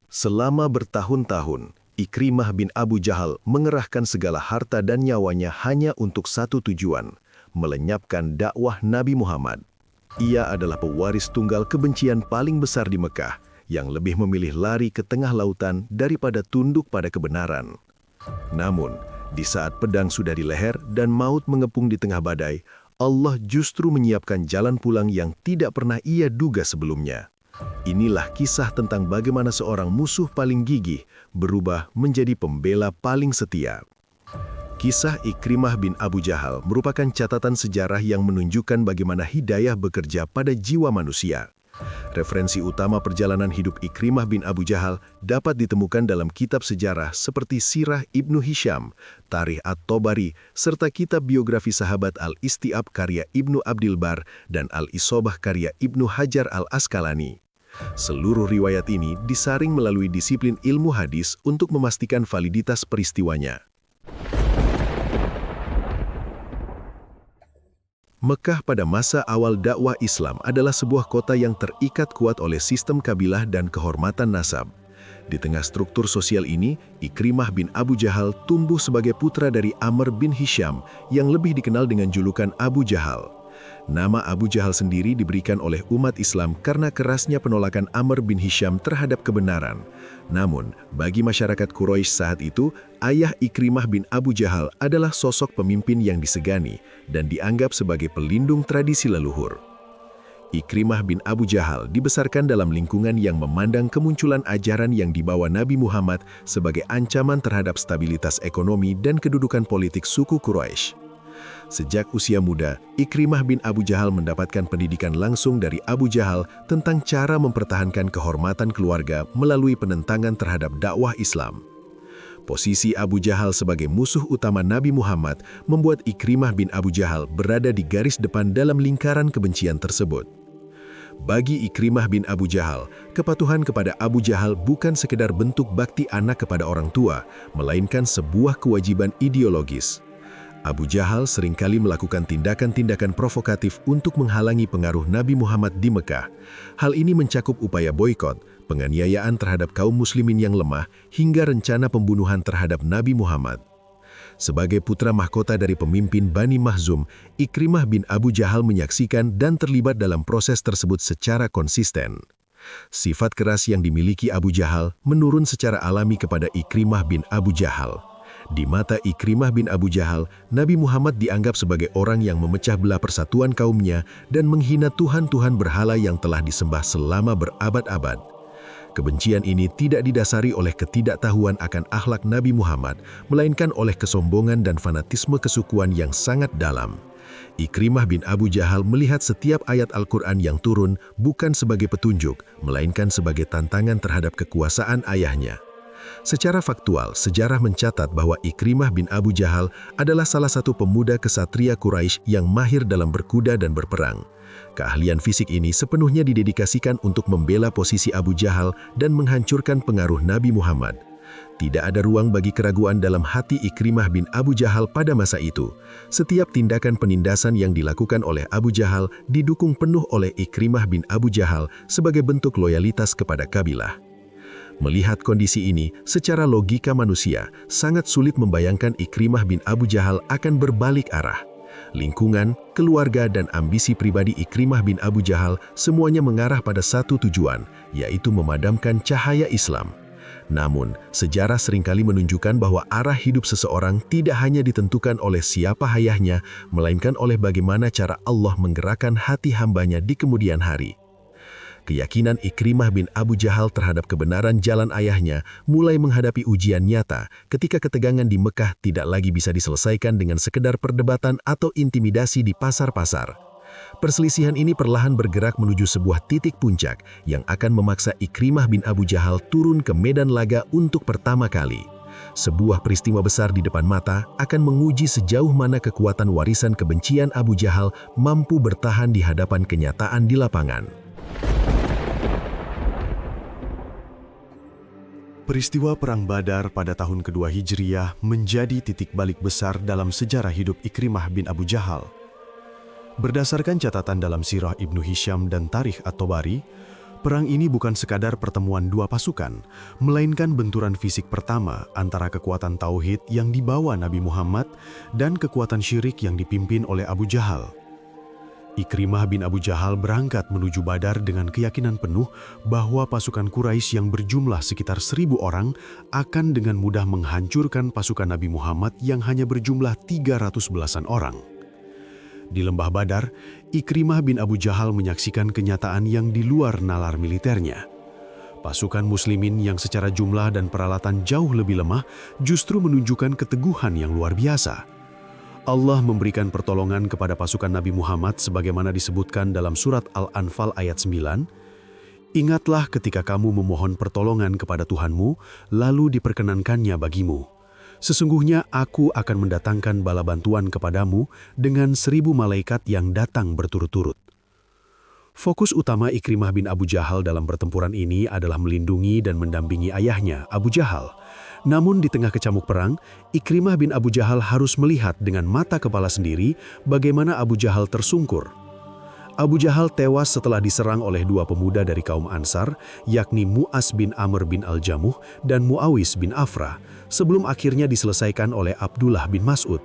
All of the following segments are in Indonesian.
Selama bertahun-tahun, Ikrimah bin Abu Jahal mengerahkan segala harta dan nyawanya hanya untuk satu tujuan, melenyapkan dakwah Nabi Muhammad. Ia adalah pewaris tunggal kebencian paling besar di Mekah, yang lebih memilih lari ke tengah lautan daripada tunduk pada kebenaran. Namun, di saat pedang sudah di leher dan maut mengepung di tengah badai, Allah justru menyiapkan jalan pulang yang tidak pernah ia duga sebelumnya. Inilah kisah tentang bagaimana seorang musuh paling gigih berubah menjadi pembela paling setia. Kisah Ikrimah bin Abu Jahal merupakan catatan sejarah yang menunjukkan bagaimana hidayah bekerja pada jiwa manusia. Referensi utama perjalanan hidup Ikrimah bin Abu Jahal dapat ditemukan dalam kitab sejarah seperti Sirah Ibnu Hisham, Tarikh At-Tabari, serta kitab biografi sahabat Al-Istiab karya Ibnu Abdil Bar dan Al-Isobah karya Ibnu Hajar Al-Asqalani. Seluruh riwayat ini disaring melalui disiplin ilmu hadis untuk memastikan validitas peristiwanya. Mekah pada masa awal dakwah Islam adalah sebuah kota yang terikat kuat oleh sistem kabilah dan kehormatan nasab. Di tengah struktur sosial ini, Ikrimah bin Abu Jahal tumbuh sebagai putra dari Amr bin Hisham yang lebih dikenal dengan julukan Abu Jahal. Nama Abu Jahal sendiri diberikan oleh umat Islam karena kerasnya penolakan Amr bin Hisham terhadap kebenaran. Namun, bagi masyarakat Quraisy saat itu, ayah Ikrimah bin Abu Jahal adalah sosok pemimpin yang disegani dan dianggap sebagai pelindung tradisi leluhur. Ikrimah bin Abu Jahal dibesarkan dalam lingkungan yang memandang kemunculan ajaran yang dibawa Nabi Muhammad sebagai ancaman terhadap stabilitas ekonomi dan kedudukan politik suku Quraisy. Sejak usia muda, Ikrimah bin Abu Jahal mendapatkan pendidikan langsung dari Abu Jahal tentang cara mempertahankan kehormatan keluarga melalui penentangan terhadap dakwah Islam. Posisi Abu Jahal sebagai musuh utama Nabi Muhammad membuat Ikrimah bin Abu Jahal berada di garis depan dalam lingkaran kebencian tersebut. Bagi Ikrimah bin Abu Jahal, kepatuhan kepada Abu Jahal bukan sekedar bentuk bakti anak kepada orang tua, melainkan sebuah kewajiban ideologis. Abu Jahal seringkali melakukan tindakan-tindakan provokatif untuk menghalangi pengaruh Nabi Muhammad di Mekah. Hal ini mencakup upaya boikot, penganiayaan terhadap kaum muslimin yang lemah, hingga rencana pembunuhan terhadap Nabi Muhammad. Sebagai putra mahkota dari pemimpin Bani Mahzum, Ikrimah bin Abu Jahal menyaksikan dan terlibat dalam proses tersebut secara konsisten. Sifat keras yang dimiliki Abu Jahal menurun secara alami kepada Ikrimah bin Abu Jahal. Di mata Ikrimah bin Abu Jahal, Nabi Muhammad dianggap sebagai orang yang memecah belah persatuan kaumnya dan menghina tuhan-tuhan berhala yang telah disembah selama berabad-abad. Kebencian ini tidak didasari oleh ketidaktahuan akan akhlak Nabi Muhammad, melainkan oleh kesombongan dan fanatisme kesukuan yang sangat dalam. Ikrimah bin Abu Jahal melihat setiap ayat Al-Quran yang turun bukan sebagai petunjuk, melainkan sebagai tantangan terhadap kekuasaan ayahnya. Secara faktual, sejarah mencatat bahwa Ikrimah bin Abu Jahal adalah salah satu pemuda kesatria Quraisy yang mahir dalam berkuda dan berperang. Keahlian fisik ini sepenuhnya didedikasikan untuk membela posisi Abu Jahal dan menghancurkan pengaruh Nabi Muhammad. Tidak ada ruang bagi keraguan dalam hati Ikrimah bin Abu Jahal pada masa itu. Setiap tindakan penindasan yang dilakukan oleh Abu Jahal didukung penuh oleh Ikrimah bin Abu Jahal sebagai bentuk loyalitas kepada kabilah. Melihat kondisi ini, secara logika manusia, sangat sulit membayangkan Ikrimah bin Abu Jahal akan berbalik arah. Lingkungan, keluarga, dan ambisi pribadi Ikrimah bin Abu Jahal semuanya mengarah pada satu tujuan, yaitu memadamkan cahaya Islam. Namun, sejarah seringkali menunjukkan bahwa arah hidup seseorang tidak hanya ditentukan oleh siapa ayahnya, melainkan oleh bagaimana cara Allah menggerakkan hati hambanya di kemudian hari. Keyakinan Ikrimah bin Abu Jahal terhadap kebenaran jalan ayahnya mulai menghadapi ujian nyata ketika ketegangan di Mekah tidak lagi bisa diselesaikan dengan sekedar perdebatan atau intimidasi di pasar-pasar. Perselisihan ini perlahan bergerak menuju sebuah titik puncak yang akan memaksa Ikrimah bin Abu Jahal turun ke medan laga untuk pertama kali. Sebuah peristiwa besar di depan mata akan menguji sejauh mana kekuatan warisan kebencian Abu Jahal mampu bertahan di hadapan kenyataan di lapangan. Peristiwa Perang Badar pada tahun kedua Hijriyah menjadi titik balik besar dalam sejarah hidup Ikrimah bin Abu Jahal. Berdasarkan catatan dalam Sirah Ibnu Hisham dan Tarikh At-Tabari, Perang ini bukan sekadar pertemuan dua pasukan, melainkan benturan fisik pertama antara kekuatan tauhid yang dibawa Nabi Muhammad dan kekuatan syirik yang dipimpin oleh Abu Jahal. Ikrimah bin Abu Jahal berangkat menuju Badar dengan keyakinan penuh bahwa pasukan Quraisy yang berjumlah sekitar 1.000 orang akan dengan mudah menghancurkan pasukan Nabi Muhammad yang hanya berjumlah 300 belasan orang. Di lembah Badar, Ikrimah bin Abu Jahal menyaksikan kenyataan yang di luar nalar militernya. Pasukan muslimin yang secara jumlah dan peralatan jauh lebih lemah justru menunjukkan keteguhan yang luar biasa. Allah memberikan pertolongan kepada pasukan Nabi Muhammad sebagaimana disebutkan dalam surat Al-Anfal ayat 9. Ingatlah ketika kamu memohon pertolongan kepada Tuhanmu, lalu diperkenankannya bagimu. Sesungguhnya aku akan mendatangkan bala bantuan kepadamu dengan 1.000 malaikat yang datang berturut-turut. Fokus utama Ikrimah bin Abu Jahal dalam pertempuran ini adalah melindungi dan mendampingi ayahnya, Abu Jahal. Namun di tengah kecamuk perang, Ikrimah bin Abu Jahal harus melihat dengan mata kepala sendiri bagaimana Abu Jahal tersungkur. Abu Jahal tewas setelah diserang oleh dua pemuda dari kaum Ansar, yakni Mu'az bin Amr bin Al-Jamuh dan Muawis bin Afra, sebelum akhirnya diselesaikan oleh Abdullah bin Mas'ud.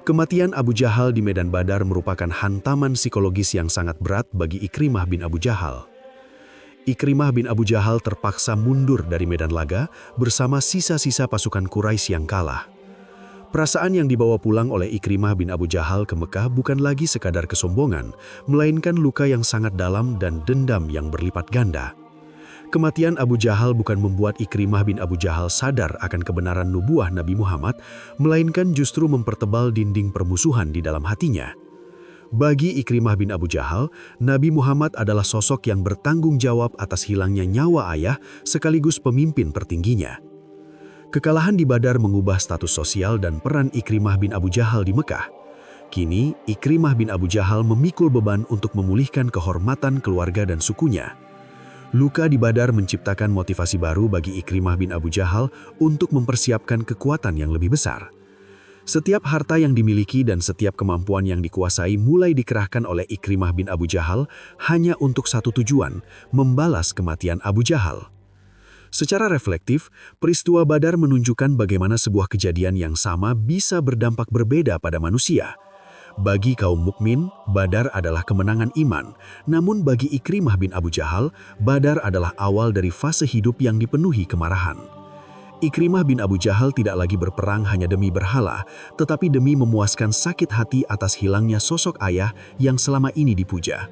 Kematian Abu Jahal di medan Badar merupakan hantaman psikologis yang sangat berat bagi Ikrimah bin Abu Jahal. Ikrimah bin Abu Jahal terpaksa mundur dari medan laga bersama sisa-sisa pasukan Quraisy yang kalah. Perasaan yang dibawa pulang oleh Ikrimah bin Abu Jahal ke Mekah bukan lagi sekadar kesombongan, melainkan luka yang sangat dalam dan dendam yang berlipat ganda. Kematian Abu Jahal bukan membuat Ikrimah bin Abu Jahal sadar akan kebenaran nubuah Nabi Muhammad, melainkan justru mempertebal dinding permusuhan di dalam hatinya. Bagi Ikrimah bin Abu Jahal, Nabi Muhammad adalah sosok yang bertanggung jawab atas hilangnya nyawa ayah sekaligus pemimpin tertingginya. Kekalahan di Badar mengubah status sosial dan peran Ikrimah bin Abu Jahal di Mekah. Kini, Ikrimah bin Abu Jahal memikul beban untuk memulihkan kehormatan keluarga dan sukunya. Luka di Badar menciptakan motivasi baru bagi Ikrimah bin Abu Jahal untuk mempersiapkan kekuatan yang lebih besar. Setiap harta yang dimiliki dan setiap kemampuan yang dikuasai mulai dikerahkan oleh Ikrimah bin Abu Jahal hanya untuk satu tujuan, membalas kematian Abu Jahal. Secara reflektif, peristiwa Badar menunjukkan bagaimana sebuah kejadian yang sama bisa berdampak berbeda pada manusia. Bagi kaum mukmin, Badar adalah kemenangan iman. Namun bagi Ikrimah bin Abu Jahal, Badar adalah awal dari fase hidup yang dipenuhi kemarahan. Ikrimah bin Abu Jahal tidak lagi berperang hanya demi berhala, tetapi demi memuaskan sakit hati atas hilangnya sosok ayah yang selama ini dipuja.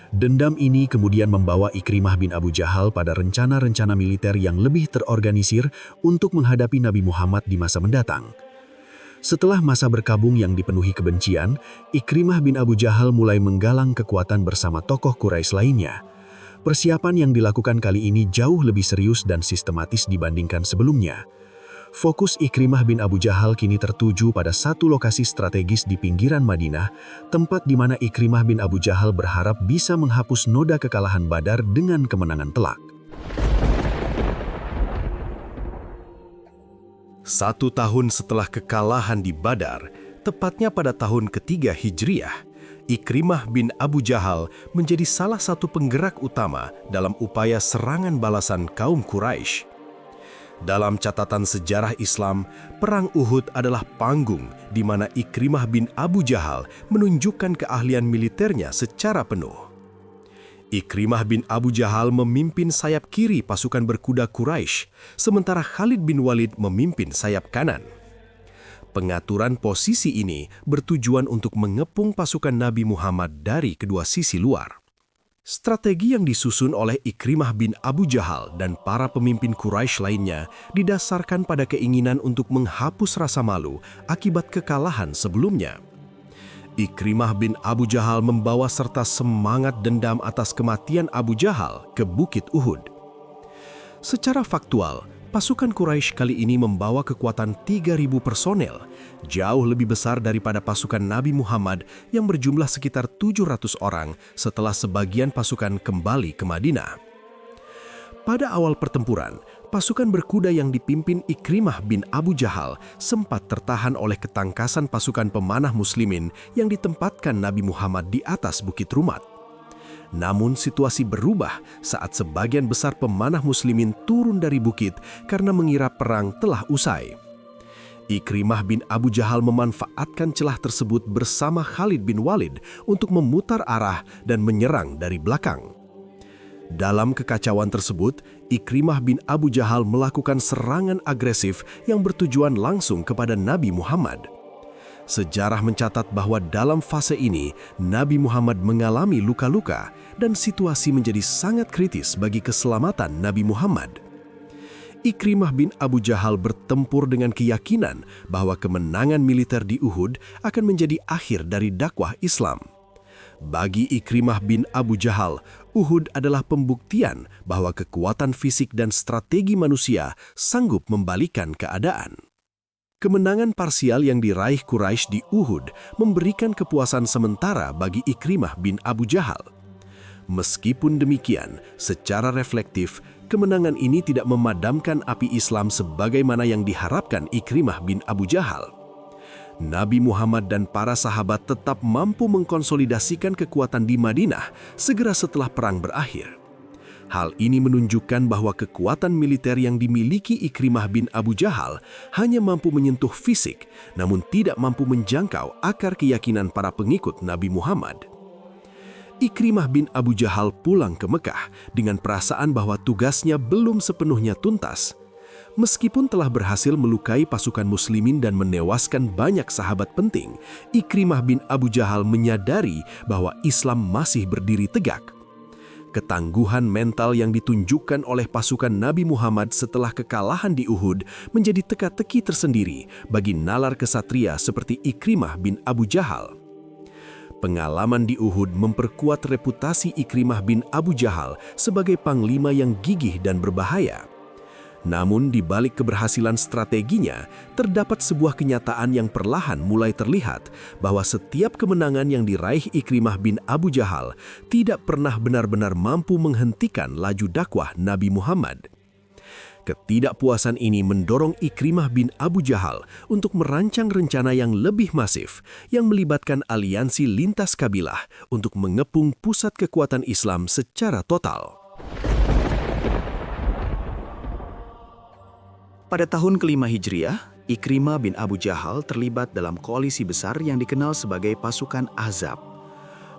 Dendam ini kemudian membawa Ikrimah bin Abu Jahal pada rencana-rencana militer yang lebih terorganisir untuk menghadapi Nabi Muhammad di masa mendatang. Setelah masa berkabung yang dipenuhi kebencian, Ikrimah bin Abu Jahal mulai menggalang kekuatan bersama tokoh Quraisy lainnya. Persiapan yang dilakukan kali ini jauh lebih serius dan sistematis dibandingkan sebelumnya. Fokus Ikrimah bin Abu Jahal kini tertuju pada satu lokasi strategis di pinggiran Madinah, tempat di mana Ikrimah bin Abu Jahal berharap bisa menghapus noda kekalahan Badar dengan kemenangan telak. 1 tahun setelah kekalahan di Badar, tepatnya pada tahun ketiga Hijriah, Ikrimah bin Abu Jahal menjadi salah satu penggerak utama dalam upaya serangan balasan kaum Quraisy. Dalam catatan sejarah Islam, Perang Uhud adalah panggung di mana Ikrimah bin Abu Jahal menunjukkan keahlian militernya secara penuh. Ikrimah bin Abu Jahal memimpin sayap kiri pasukan berkuda Quraisy, sementara Khalid bin Walid memimpin sayap kanan. Pengaturan posisi ini bertujuan untuk mengepung pasukan Nabi Muhammad dari kedua sisi luar. Strategi yang disusun oleh Ikrimah bin Abu Jahal dan para pemimpin Quraisy lainnya didasarkan pada keinginan untuk menghapus rasa malu akibat kekalahan sebelumnya. Ikrimah bin Abu Jahal membawa serta semangat dendam atas kematian Abu Jahal ke Bukit Uhud. Secara faktual, pasukan Quraisy kali ini membawa kekuatan 3.000 personel, jauh lebih besar daripada pasukan Nabi Muhammad yang berjumlah sekitar 700 orang setelah sebagian pasukan kembali ke Madinah. Pada awal pertempuran, pasukan berkuda yang dipimpin Ikrimah bin Abu Jahal sempat tertahan oleh ketangkasan pasukan pemanah muslimin yang ditempatkan Nabi Muhammad di atas Bukit Rumat. Namun situasi berubah saat sebagian besar pemanah muslimin turun dari bukit karena mengira perang telah usai. Ikrimah bin Abu Jahal memanfaatkan celah tersebut bersama Khalid bin Walid untuk memutar arah dan menyerang dari belakang. Dalam kekacauan tersebut, Ikrimah bin Abu Jahal melakukan serangan agresif yang bertujuan langsung kepada Nabi Muhammad. Sejarah mencatat bahwa dalam fase ini, Nabi Muhammad mengalami luka-luka dan situasi menjadi sangat kritis bagi keselamatan Nabi Muhammad. Ikrimah bin Abu Jahal bertempur dengan keyakinan bahwa kemenangan militer di Uhud akan menjadi akhir dari dakwah Islam. Bagi Ikrimah bin Abu Jahal, Uhud adalah pembuktian bahwa kekuatan fisik dan strategi manusia sanggup membalikkan keadaan. Kemenangan parsial yang diraih Quraisy di Uhud memberikan kepuasan sementara bagi Ikrimah bin Abu Jahal. Meskipun demikian, secara reflektif, kemenangan ini tidak memadamkan api Islam sebagaimana yang diharapkan Ikrimah bin Abu Jahal. Nabi Muhammad dan para sahabat tetap mampu mengkonsolidasikan kekuatan di Madinah segera setelah perang berakhir. Hal ini menunjukkan bahwa kekuatan militer yang dimiliki Ikrimah bin Abu Jahal hanya mampu menyentuh fisik, namun tidak mampu menjangkau akar keyakinan para pengikut Nabi Muhammad. Ikrimah bin Abu Jahal pulang ke Mekah dengan perasaan bahwa tugasnya belum sepenuhnya tuntas. Meskipun telah berhasil melukai pasukan muslimin dan menewaskan banyak sahabat penting, Ikrimah bin Abu Jahal menyadari bahwa Islam masih berdiri tegak. Ketangguhan mental yang ditunjukkan oleh pasukan Nabi Muhammad setelah kekalahan di Uhud menjadi teka-teki tersendiri bagi nalar kesatria seperti Ikrimah bin Abu Jahal. Pengalaman di Uhud memperkuat reputasi Ikrimah bin Abu Jahal sebagai panglima yang gigih dan berbahaya. Namun di balik keberhasilan strateginya, terdapat sebuah kenyataan yang perlahan mulai terlihat bahwa setiap kemenangan yang diraih Ikrimah bin Abu Jahal tidak pernah benar-benar mampu menghentikan laju dakwah Nabi Muhammad. Ketidakpuasan ini mendorong Ikrimah bin Abu Jahal untuk merancang rencana yang lebih masif yang melibatkan aliansi lintas kabilah untuk mengepung pusat kekuatan Islam secara total. Pada tahun kelima Hijriah, Ikrimah bin Abu Jahal terlibat dalam koalisi besar yang dikenal sebagai pasukan Ahzab.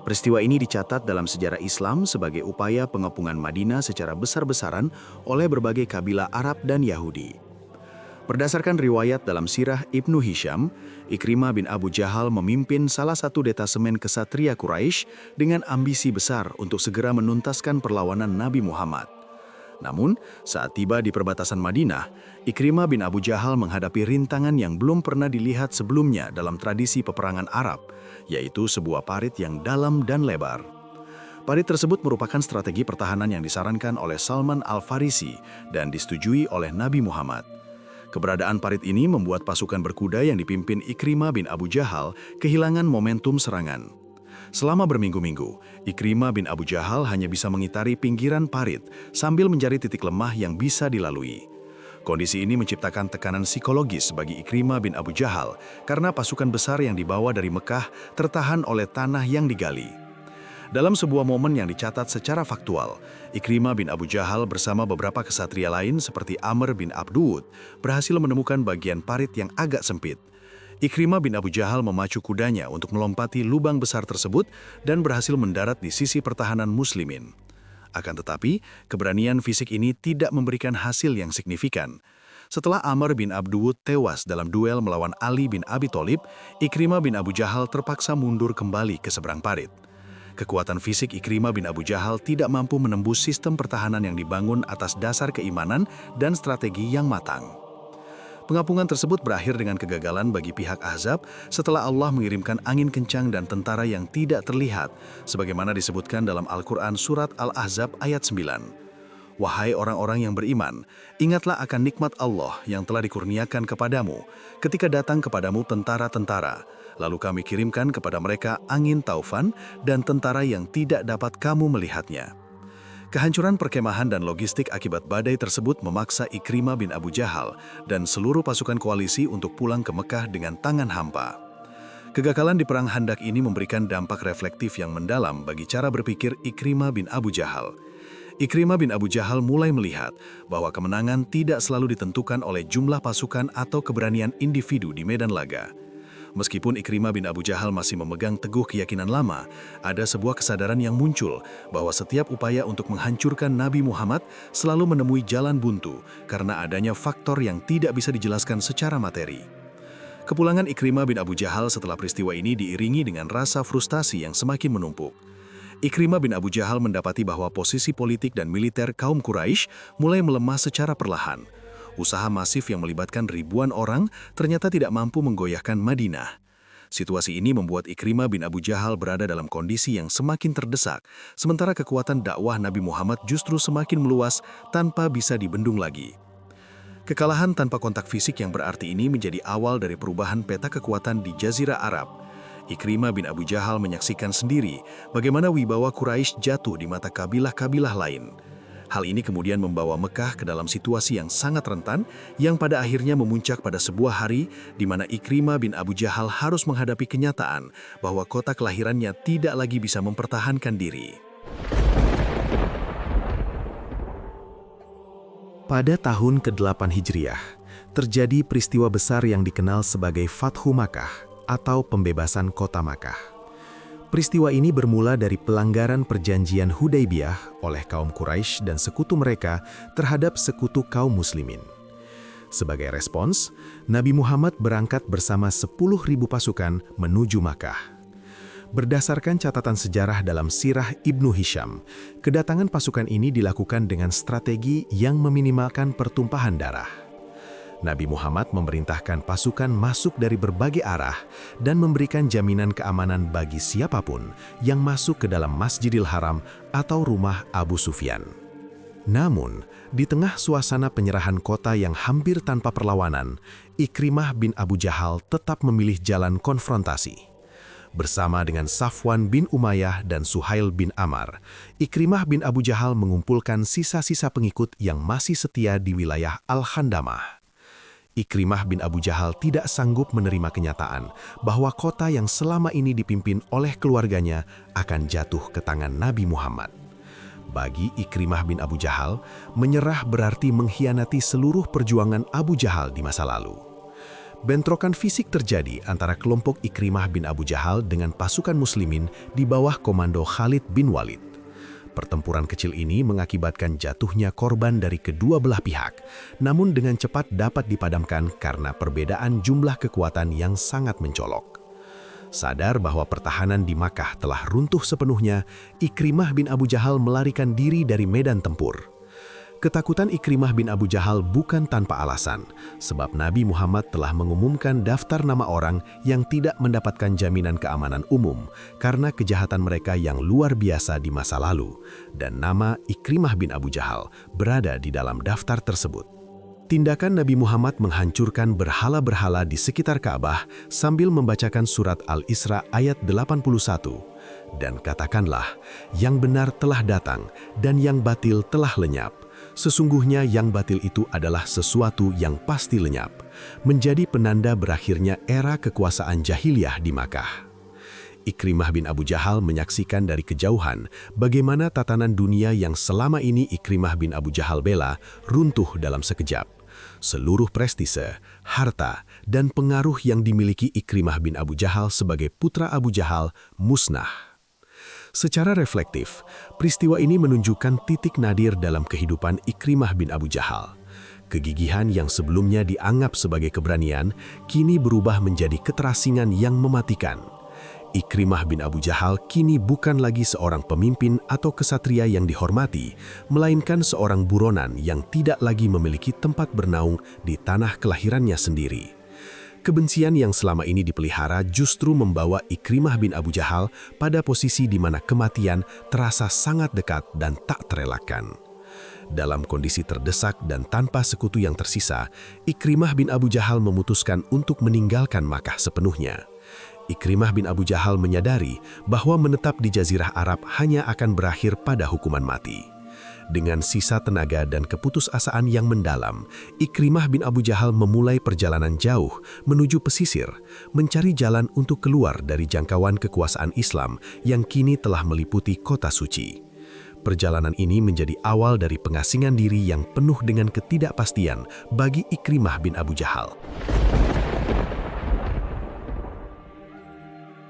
Peristiwa ini dicatat dalam sejarah Islam sebagai upaya pengepungan Madinah secara besar-besaran oleh berbagai kabilah Arab dan Yahudi. Berdasarkan riwayat dalam sirah Ibnu Hisham, Ikrimah bin Abu Jahal memimpin salah satu detasemen kesatria Quraisy dengan ambisi besar untuk segera menuntaskan perlawanan Nabi Muhammad. Namun, saat tiba di perbatasan Madinah, Ikrimah bin Abu Jahal menghadapi rintangan yang belum pernah dilihat sebelumnya dalam tradisi peperangan Arab, yaitu sebuah parit yang dalam dan lebar. Parit tersebut merupakan strategi pertahanan yang disarankan oleh Salman Al-Farisi dan disetujui oleh Nabi Muhammad. Keberadaan parit ini membuat pasukan berkuda yang dipimpin Ikrimah bin Abu Jahal kehilangan momentum serangan. Selama berminggu-minggu, Ikrimah bin Abu Jahal hanya bisa mengitari pinggiran parit sambil mencari titik lemah yang bisa dilalui. Kondisi ini menciptakan tekanan psikologis bagi Ikrimah bin Abu Jahal karena pasukan besar yang dibawa dari Mekah tertahan oleh tanah yang digali. Dalam sebuah momen yang dicatat secara faktual, Ikrimah bin Abu Jahal bersama beberapa kesatria lain seperti Amr bin Abduwud berhasil menemukan bagian parit yang agak sempit. Ikrimah bin Abu Jahal memacu kudanya untuk melompati lubang besar tersebut dan berhasil mendarat di sisi pertahanan muslimin. Akan tetapi, keberanian fisik ini tidak memberikan hasil yang signifikan. Setelah Amr bin Abduwud tewas dalam duel melawan Ali bin Abi Thalib, Ikrimah bin Abu Jahal terpaksa mundur kembali ke seberang parit. Kekuatan fisik Ikrimah bin Abu Jahal tidak mampu menembus sistem pertahanan yang dibangun atas dasar keimanan dan strategi yang matang. Pengapungan tersebut berakhir dengan kegagalan bagi pihak Ahzab setelah Allah mengirimkan angin kencang dan tentara yang tidak terlihat, sebagaimana disebutkan dalam Al-Quran Surat Al-Ahzab ayat 9. Wahai orang-orang yang beriman, ingatlah akan nikmat Allah yang telah dikurniakan kepadamu ketika datang kepadamu tentara-tentara, lalu kami kirimkan kepada mereka angin taufan dan tentara yang tidak dapat kamu melihatnya. Kehancuran perkemahan dan logistik akibat badai tersebut memaksa Ikrimah bin Abu Jahal dan seluruh pasukan koalisi untuk pulang ke Mekah dengan tangan hampa. Kegagalan di Perang Khandaq ini memberikan dampak reflektif yang mendalam bagi cara berpikir Ikrimah bin Abu Jahal. Ikrimah bin Abu Jahal mulai melihat bahwa kemenangan tidak selalu ditentukan oleh jumlah pasukan atau keberanian individu di medan laga. Meskipun Ikrimah bin Abu Jahal masih memegang teguh keyakinan lama, ada sebuah kesadaran yang muncul bahwa setiap upaya untuk menghancurkan Nabi Muhammad selalu menemui jalan buntu karena adanya faktor yang tidak bisa dijelaskan secara materi. Kepulangan Ikrimah bin Abu Jahal setelah peristiwa ini diiringi dengan rasa frustasi yang semakin menumpuk. Ikrimah bin Abu Jahal mendapati bahwa posisi politik dan militer kaum Quraisy mulai melemah secara perlahan. Usaha masif yang melibatkan ribuan orang ternyata tidak mampu menggoyahkan Madinah. Situasi ini membuat Ikrimah bin Abu Jahal berada dalam kondisi yang semakin terdesak, sementara kekuatan dakwah Nabi Muhammad justru semakin meluas tanpa bisa dibendung lagi. Kekalahan tanpa kontak fisik yang berarti ini menjadi awal dari perubahan peta kekuatan di Jazirah Arab. Ikrimah bin Abu Jahal menyaksikan sendiri bagaimana wibawa Quraisy jatuh di mata kabilah-kabilah lain. Hal ini kemudian membawa Mekah ke dalam situasi yang sangat rentan yang pada akhirnya memuncak pada sebuah hari di mana Ikrimah bin Abu Jahal harus menghadapi kenyataan bahwa kota kelahirannya tidak lagi bisa mempertahankan diri. Pada tahun ke-8 Hijriah, terjadi peristiwa besar yang dikenal sebagai Fathu Makkah atau pembebasan kota Makkah. Peristiwa ini bermula dari pelanggaran perjanjian Hudaybiyah oleh kaum Quraisy dan sekutu mereka terhadap sekutu kaum muslimin. Sebagai respons, Nabi Muhammad berangkat bersama 10.000 pasukan menuju Makkah. Berdasarkan catatan sejarah dalam Sirah Ibnu Hisham, kedatangan pasukan ini dilakukan dengan strategi yang meminimalkan pertumpahan darah. Nabi Muhammad memerintahkan pasukan masuk dari berbagai arah dan memberikan jaminan keamanan bagi siapapun yang masuk ke dalam Masjidil Haram atau rumah Abu Sufyan. Namun, di tengah suasana penyerahan kota yang hampir tanpa perlawanan, Ikrimah bin Abu Jahal tetap memilih jalan konfrontasi. Bersama dengan Safwan bin Umayyah dan Suhail bin Amr, Ikrimah bin Abu Jahal mengumpulkan sisa-sisa pengikut yang masih setia di wilayah Al-Khandamah. Ikrimah bin Abu Jahal tidak sanggup menerima kenyataan bahwa kota yang selama ini dipimpin oleh keluarganya akan jatuh ke tangan Nabi Muhammad. Bagi Ikrimah bin Abu Jahal, menyerah berarti mengkhianati seluruh perjuangan Abu Jahal di masa lalu. Bentrokan fisik terjadi antara kelompok Ikrimah bin Abu Jahal dengan pasukan muslimin di bawah komando Khalid bin Walid. Pertempuran kecil ini mengakibatkan jatuhnya korban dari kedua belah pihak, namun dengan cepat dapat dipadamkan karena perbedaan jumlah kekuatan yang sangat mencolok. Sadar bahwa pertahanan di Makkah telah runtuh sepenuhnya, Ikrimah bin Abu Jahal melarikan diri dari medan tempur. Ketakutan Ikrimah bin Abu Jahal bukan tanpa alasan, sebab Nabi Muhammad telah mengumumkan daftar nama orang yang tidak mendapatkan jaminan keamanan umum karena kejahatan mereka yang luar biasa di masa lalu, dan nama Ikrimah bin Abu Jahal berada di dalam daftar tersebut. Tindakan Nabi Muhammad menghancurkan berhala-berhala di sekitar Ka'bah sambil membacakan surat Al-Isra ayat 81. Dan katakanlah, yang benar telah datang dan yang batil telah lenyap. Sesungguhnya yang batil itu adalah sesuatu yang pasti lenyap, menjadi penanda berakhirnya era kekuasaan jahiliyah di Makkah. Ikrimah bin Abu Jahal menyaksikan dari kejauhan bagaimana tatanan dunia yang selama ini Ikrimah bin Abu Jahal bela runtuh dalam sekejap. Seluruh prestise, harta, dan pengaruh yang dimiliki Ikrimah bin Abu Jahal sebagai putra Abu Jahal musnah. Secara reflektif, peristiwa ini menunjukkan titik nadir dalam kehidupan Ikrimah bin Abu Jahal. Kegigihan yang sebelumnya dianggap sebagai keberanian, kini berubah menjadi keterasingan yang mematikan. Ikrimah bin Abu Jahal kini bukan lagi seorang pemimpin atau kesatria yang dihormati, melainkan seorang buronan yang tidak lagi memiliki tempat bernaung di tanah kelahirannya sendiri. Kebencian yang selama ini dipelihara justru membawa Ikrimah bin Abu Jahal pada posisi di mana kematian terasa sangat dekat dan tak terelakkan. Dalam kondisi terdesak dan tanpa sekutu yang tersisa, Ikrimah bin Abu Jahal memutuskan untuk meninggalkan Makkah sepenuhnya. Ikrimah bin Abu Jahal menyadari bahwa menetap di Jazirah Arab hanya akan berakhir pada hukuman mati. Dengan sisa tenaga dan keputusasaan yang mendalam, Ikrimah bin Abu Jahal memulai perjalanan jauh menuju pesisir, mencari jalan untuk keluar dari jangkauan kekuasaan Islam yang kini telah meliputi kota suci. Perjalanan ini menjadi awal dari pengasingan diri yang penuh dengan ketidakpastian bagi Ikrimah bin Abu Jahal.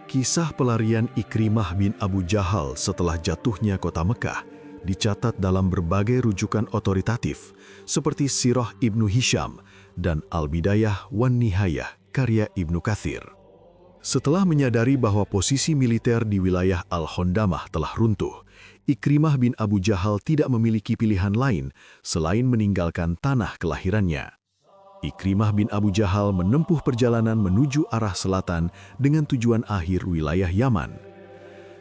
Kisah pelarian Ikrimah bin Abu Jahal setelah jatuhnya kota Mekah dicatat dalam berbagai rujukan otoritatif seperti Sirah Ibnu Hisham dan Al-Bidayah wan Nihayah karya Ibnu Katsir. Setelah menyadari bahwa posisi militer di wilayah Al-Hondamah telah runtuh, Ikrimah bin Abu Jahal tidak memiliki pilihan lain selain meninggalkan tanah kelahirannya. Ikrimah bin Abu Jahal menempuh perjalanan menuju arah selatan dengan tujuan akhir wilayah Yaman.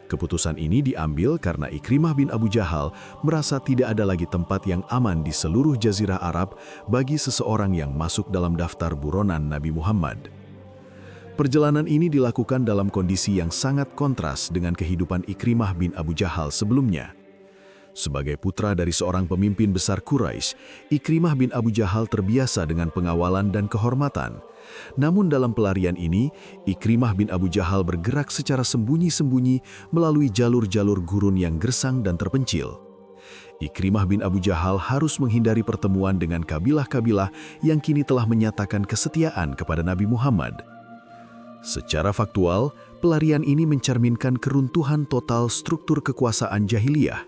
Keputusan ini diambil karena Ikrimah bin Abu Jahal merasa tidak ada lagi tempat yang aman di seluruh Jazirah Arab bagi seseorang yang masuk dalam daftar buronan Nabi Muhammad. Perjalanan ini dilakukan dalam kondisi yang sangat kontras dengan kehidupan Ikrimah bin Abu Jahal sebelumnya. Sebagai putra dari seorang pemimpin besar Quraisy, Ikrimah bin Abu Jahal terbiasa dengan pengawalan dan kehormatan. Namun dalam pelarian ini, Ikrimah bin Abu Jahal bergerak secara sembunyi-sembunyi melalui jalur-jalur gurun yang gersang dan terpencil. Ikrimah bin Abu Jahal harus menghindari pertemuan dengan kabilah-kabilah yang kini telah menyatakan kesetiaan kepada Nabi Muhammad. Secara faktual, pelarian ini mencerminkan keruntuhan total struktur kekuasaan jahiliyah.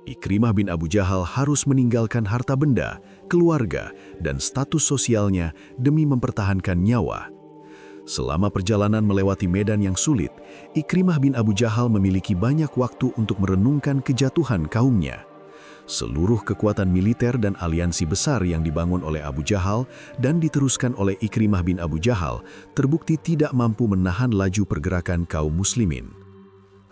Ikrimah bin Abu Jahal harus meninggalkan harta benda, keluarga, dan status sosialnya demi mempertahankan nyawa. Selama perjalanan melewati medan yang sulit, Ikrimah bin Abu Jahal memiliki banyak waktu untuk merenungkan kejatuhan kaumnya. Seluruh kekuatan militer dan aliansi besar yang dibangun oleh Abu Jahal dan diteruskan oleh Ikrimah bin Abu Jahal terbukti tidak mampu menahan laju pergerakan kaum muslimin.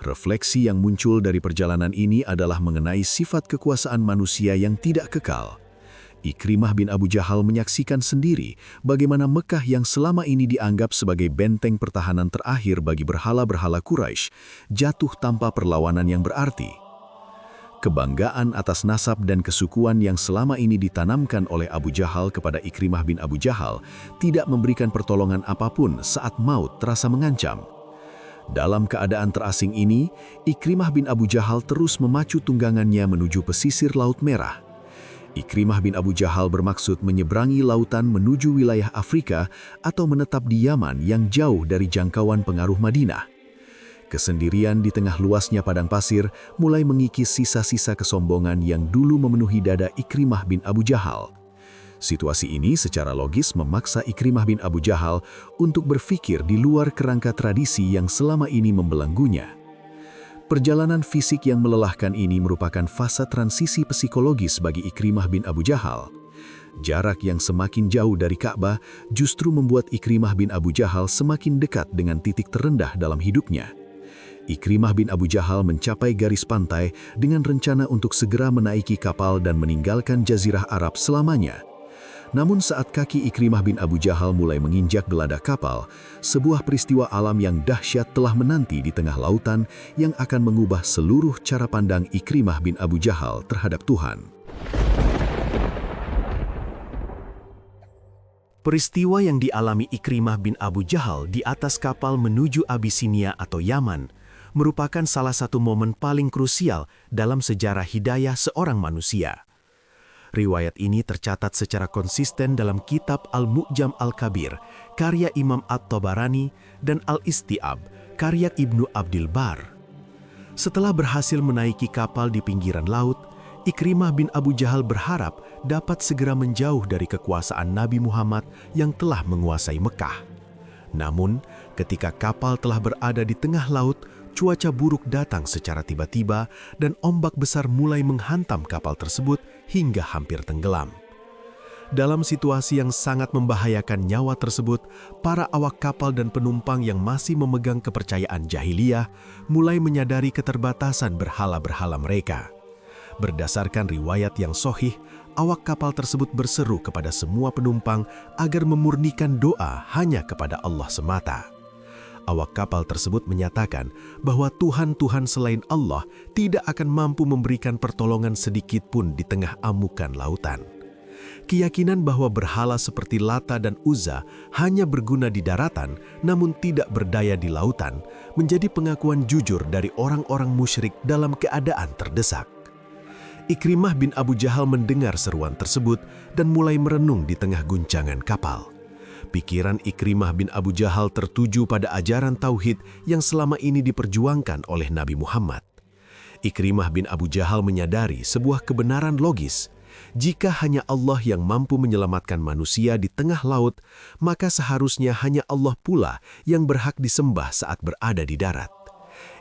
Refleksi yang muncul dari perjalanan ini adalah mengenai sifat kekuasaan manusia yang tidak kekal. Ikrimah bin Abu Jahal menyaksikan sendiri bagaimana Mekah yang selama ini dianggap sebagai benteng pertahanan terakhir bagi berhala-berhala Quraisy jatuh tanpa perlawanan yang berarti. Kebanggaan atas nasab dan kesukuan yang selama ini ditanamkan oleh Abu Jahal kepada Ikrimah bin Abu Jahal tidak memberikan pertolongan apapun saat maut terasa mengancam. Dalam keadaan terasing ini, Ikrimah bin Abu Jahal terus memacu tunggangannya menuju pesisir Laut Merah. Ikrimah bin Abu Jahal bermaksud menyeberangi lautan menuju wilayah Afrika atau menetap di Yaman yang jauh dari jangkauan pengaruh Madinah. Kesendirian di tengah luasnya padang pasir mulai mengikis sisa-sisa kesombongan yang dulu memenuhi dada Ikrimah bin Abu Jahal. Situasi ini secara logis memaksa Ikrimah bin Abu Jahal untuk berpikir di luar kerangka tradisi yang selama ini membelenggunya. Perjalanan fisik yang melelahkan ini merupakan fase transisi psikologis bagi Ikrimah bin Abu Jahal. Jarak yang semakin jauh dari Ka'bah justru membuat Ikrimah bin Abu Jahal semakin dekat dengan titik terendah dalam hidupnya. Ikrimah bin Abu Jahal mencapai garis pantai dengan rencana untuk segera menaiki kapal dan meninggalkan Jazirah Arab selamanya. Namun saat kaki Ikrimah bin Abu Jahal mulai menginjak geladak kapal, sebuah peristiwa alam yang dahsyat telah menanti di tengah lautan yang akan mengubah seluruh cara pandang Ikrimah bin Abu Jahal terhadap Tuhan. Peristiwa yang dialami Ikrimah bin Abu Jahal di atas kapal menuju Abisinia atau Yaman merupakan salah satu momen paling krusial dalam sejarah hidayah seorang manusia. Riwayat ini tercatat secara konsisten dalam kitab Al-Mu'jam Al-Kabir, karya Imam At-Tabarani, dan Al-Isti'ab, karya Ibnu Abdil Bar. Setelah berhasil menaiki kapal di pinggiran laut, Ikrimah bin Abu Jahal berharap dapat segera menjauh dari kekuasaan Nabi Muhammad yang telah menguasai Mekah. Namun, ketika kapal telah berada di tengah laut, cuaca buruk datang secara tiba-tiba dan ombak besar mulai menghantam kapal tersebut hingga hampir tenggelam. Dalam situasi yang sangat membahayakan nyawa tersebut, para awak kapal dan penumpang yang masih memegang kepercayaan jahiliyah mulai menyadari keterbatasan berhala-berhala mereka. Berdasarkan riwayat yang sahih, awak kapal tersebut berseru kepada semua penumpang agar memurnikan doa hanya kepada Allah semata. awak kapal tersebut menyatakan bahwa Tuhan-Tuhan selain Allah tidak akan mampu memberikan pertolongan sedikit pun di tengah amukan lautan. Keyakinan bahwa berhala seperti Lata dan Uzza hanya berguna di daratan namun tidak berdaya di lautan menjadi pengakuan jujur dari orang-orang musyrik dalam keadaan terdesak. Ikrimah bin Abu Jahal mendengar seruan tersebut dan mulai merenung di tengah guncangan kapal. Pikiran Ikrimah bin Abu Jahal tertuju pada ajaran tauhid yang selama ini diperjuangkan oleh Nabi Muhammad. Ikrimah bin Abu Jahal menyadari sebuah kebenaran logis. Jika hanya Allah yang mampu menyelamatkan manusia di tengah laut, maka seharusnya hanya Allah pula yang berhak disembah saat berada di darat.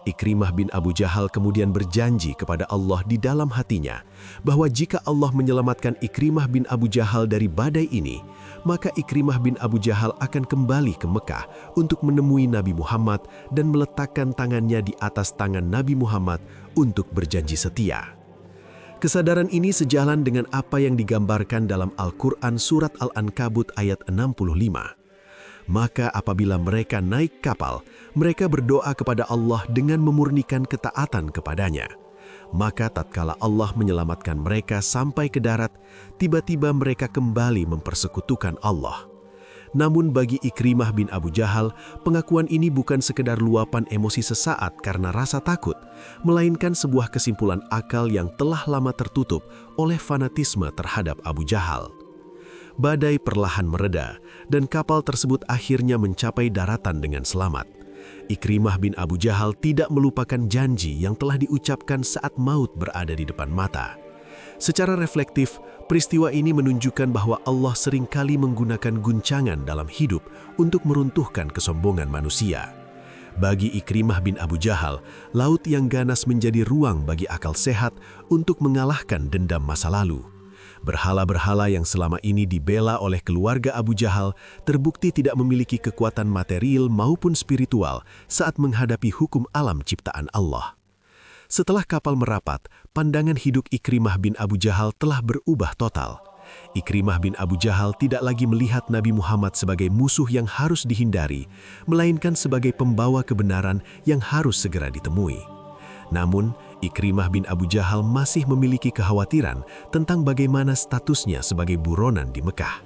Ikrimah bin Abu Jahal kemudian berjanji kepada Allah di dalam hatinya bahwa jika Allah menyelamatkan Ikrimah bin Abu Jahal dari badai ini, maka Ikrimah bin Abu Jahal akan kembali ke Mekah untuk menemui Nabi Muhammad dan meletakkan tangannya di atas tangan Nabi Muhammad untuk berjanji setia. Kesadaran ini sejalan dengan apa yang digambarkan dalam Al-Quran Surat Al-Ankabut ayat 65. Maka apabila mereka naik kapal, mereka berdoa kepada Allah dengan memurnikan ketaatan kepadanya. Maka tatkala Allah menyelamatkan mereka sampai ke darat, tiba-tiba mereka kembali mempersekutukan Allah. Namun bagi Ikrimah bin Abu Jahal, pengakuan ini bukan sekedar luapan emosi sesaat karena rasa takut, melainkan sebuah kesimpulan akal yang telah lama tertutup oleh fanatisme terhadap Abu Jahal. Badai perlahan mereda, dan kapal tersebut akhirnya mencapai daratan dengan selamat. Ikrimah bin Abu Jahal tidak melupakan janji yang telah diucapkan saat maut berada di depan mata. Secara reflektif, peristiwa ini menunjukkan bahwa Allah seringkali menggunakan guncangan dalam hidup untuk meruntuhkan kesombongan manusia. Bagi Ikrimah bin Abu Jahal, laut yang ganas menjadi ruang bagi akal sehat untuk mengalahkan dendam masa lalu. Berhala-berhala yang selama ini dibela oleh keluarga Abu Jahal terbukti tidak memiliki kekuatan material maupun spiritual saat menghadapi hukum alam ciptaan Allah. Setelah kapal merapat, pandangan hidup Ikrimah bin Abu Jahal telah berubah total. Ikrimah bin Abu Jahal tidak lagi melihat Nabi Muhammad sebagai musuh yang harus dihindari, melainkan sebagai pembawa kebenaran yang harus segera ditemui. Namun, Ikrimah bin Abu Jahal masih memiliki kekhawatiran tentang bagaimana statusnya sebagai buronan di Mekah.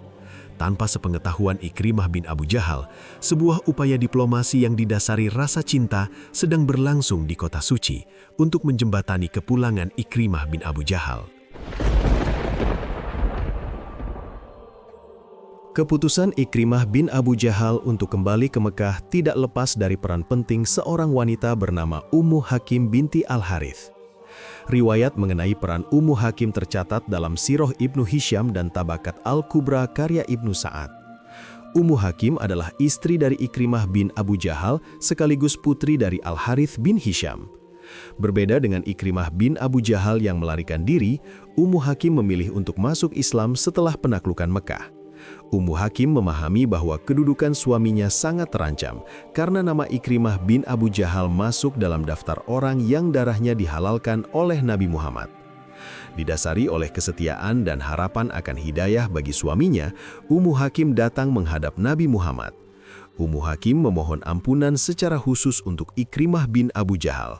Tanpa sepengetahuan Ikrimah bin Abu Jahal, sebuah upaya diplomasi yang didasari rasa cinta sedang berlangsung di kota suci untuk menjembatani kepulangan Ikrimah bin Abu Jahal. Keputusan Ikrimah bin Abu Jahal untuk kembali ke Mekah tidak lepas dari peran penting seorang wanita bernama Ummu Hakim binti Al-Harith. Riwayat mengenai peran Ummu Hakim tercatat dalam Sirah Ibnu Hisham dan Tabakat Al-Kubra karya Ibnu Sa'ad. Ummu Hakim adalah istri dari Ikrimah bin Abu Jahal sekaligus putri dari Al-Harith bin Hisham. Berbeda dengan Ikrimah bin Abu Jahal yang melarikan diri, Ummu Hakim memilih untuk masuk Islam setelah penaklukan Mekah. Ummu Hakim memahami bahwa kedudukan suaminya sangat terancam karena nama Ikrimah bin Abu Jahal masuk dalam daftar orang yang darahnya dihalalkan oleh Nabi Muhammad. Didasari oleh kesetiaan dan harapan akan hidayah bagi suaminya, Ummu Hakim datang menghadap Nabi Muhammad. Ummu Hakim memohon ampunan secara khusus untuk Ikrimah bin Abu Jahal.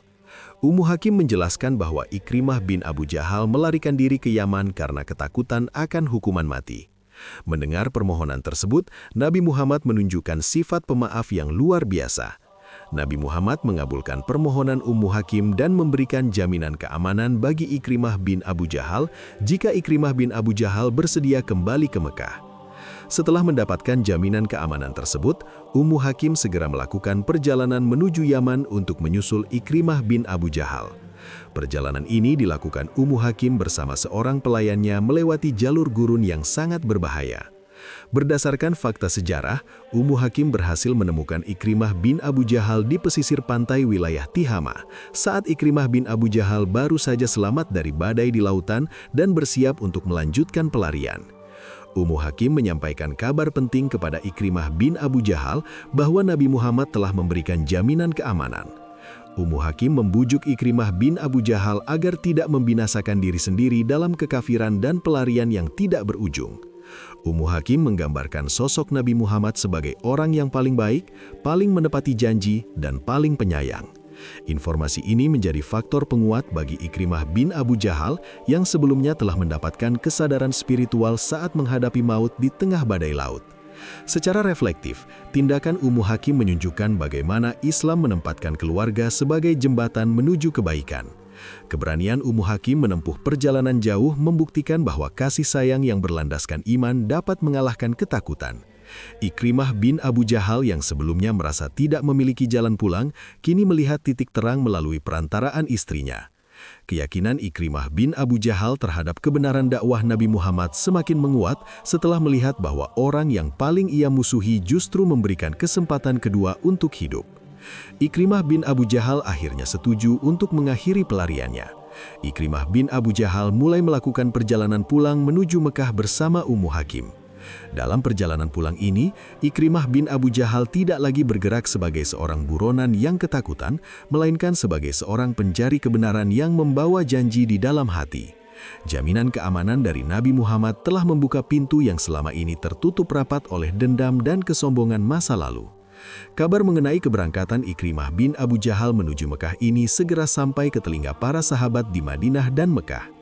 Ummu Hakim menjelaskan bahwa Ikrimah bin Abu Jahal melarikan diri ke Yaman karena ketakutan akan hukuman mati. Mendengar permohonan tersebut, Nabi Muhammad menunjukkan sifat pemaaf yang luar biasa. Nabi Muhammad mengabulkan permohonan Ummu Hakim dan memberikan jaminan keamanan bagi Ikrimah bin Abu Jahal jika Ikrimah bin Abu Jahal bersedia kembali ke Mekah. Setelah mendapatkan jaminan keamanan tersebut, Ummu Hakim segera melakukan perjalanan menuju Yaman untuk menyusul Ikrimah bin Abu Jahal. Perjalanan ini dilakukan Ummu Hakim bersama seorang pelayannya melewati jalur gurun yang sangat berbahaya. Berdasarkan fakta sejarah, Ummu Hakim berhasil menemukan Ikrimah bin Abu Jahal di pesisir pantai wilayah Tihama saat Ikrimah bin Abu Jahal baru saja selamat dari badai di lautan dan bersiap untuk melanjutkan pelarian. Ummu Hakim menyampaikan kabar penting kepada Ikrimah bin Abu Jahal bahwa Nabi Muhammad telah memberikan jaminan keamanan. Ummu Hakim membujuk Ikrimah bin Abu Jahal agar tidak membinasakan diri sendiri dalam kekafiran dan pelarian yang tidak berujung. Ummu Hakim menggambarkan sosok Nabi Muhammad sebagai orang yang paling baik, paling menepati janji, dan paling penyayang. Informasi ini menjadi faktor penguat bagi Ikrimah bin Abu Jahal yang sebelumnya telah mendapatkan kesadaran spiritual saat menghadapi maut di tengah badai laut. Secara reflektif, tindakan Ummu Hakim menunjukkan bagaimana Islam menempatkan keluarga sebagai jembatan menuju kebaikan. Keberanian Ummu Hakim menempuh perjalanan jauh membuktikan bahwa kasih sayang yang berlandaskan iman dapat mengalahkan ketakutan. Ikrimah bin Abu Jahal yang sebelumnya merasa tidak memiliki jalan pulang, kini melihat titik terang melalui perantaraan istrinya. Keyakinan Ikrimah bin Abu Jahal terhadap kebenaran dakwah Nabi Muhammad semakin menguat setelah melihat bahwa orang yang paling ia musuhi justru memberikan kesempatan kedua untuk hidup. Ikrimah bin Abu Jahal akhirnya setuju untuk mengakhiri pelariannya. Ikrimah bin Abu Jahal mulai melakukan perjalanan pulang menuju Mekah bersama Ummu Hakim. Dalam perjalanan pulang ini, Ikrimah bin Abu Jahal tidak lagi bergerak sebagai seorang buronan yang ketakutan, melainkan sebagai seorang pencari kebenaran yang membawa janji di dalam hati. Jaminan keamanan dari Nabi Muhammad telah membuka pintu yang selama ini tertutup rapat oleh dendam dan kesombongan masa lalu. Kabar mengenai keberangkatan Ikrimah bin Abu Jahal menuju Mekah ini segera sampai ke telinga para sahabat di Madinah dan Mekah.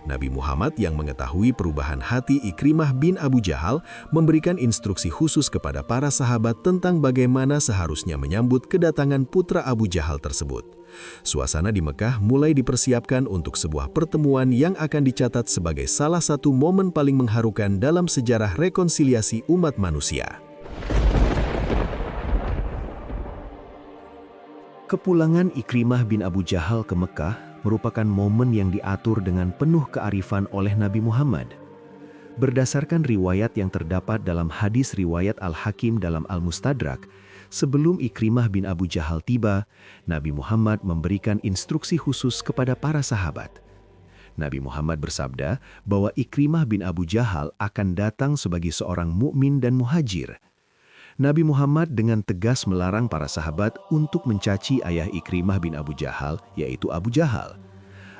Nabi Muhammad yang mengetahui perubahan hati Ikrimah bin Abu Jahal memberikan instruksi khusus kepada para sahabat tentang bagaimana seharusnya menyambut kedatangan putra Abu Jahal tersebut. Suasana di Mekah mulai dipersiapkan untuk sebuah pertemuan yang akan dicatat sebagai salah satu momen paling mengharukan dalam sejarah rekonsiliasi umat manusia. Kepulangan Ikrimah bin Abu Jahal ke Mekah merupakan momen yang diatur dengan penuh kearifan oleh Nabi Muhammad. Berdasarkan riwayat yang terdapat dalam hadis riwayat Al-Hakim dalam Al-Mustadrak, sebelum Ikrimah bin Abu Jahal tiba, Nabi Muhammad memberikan instruksi khusus kepada para sahabat. Nabi Muhammad bersabda bahwa Ikrimah bin Abu Jahal akan datang sebagai seorang mukmin dan muhajir. Nabi Muhammad dengan tegas melarang para sahabat untuk mencaci ayah Ikrimah bin Abu Jahal, yaitu Abu Jahal.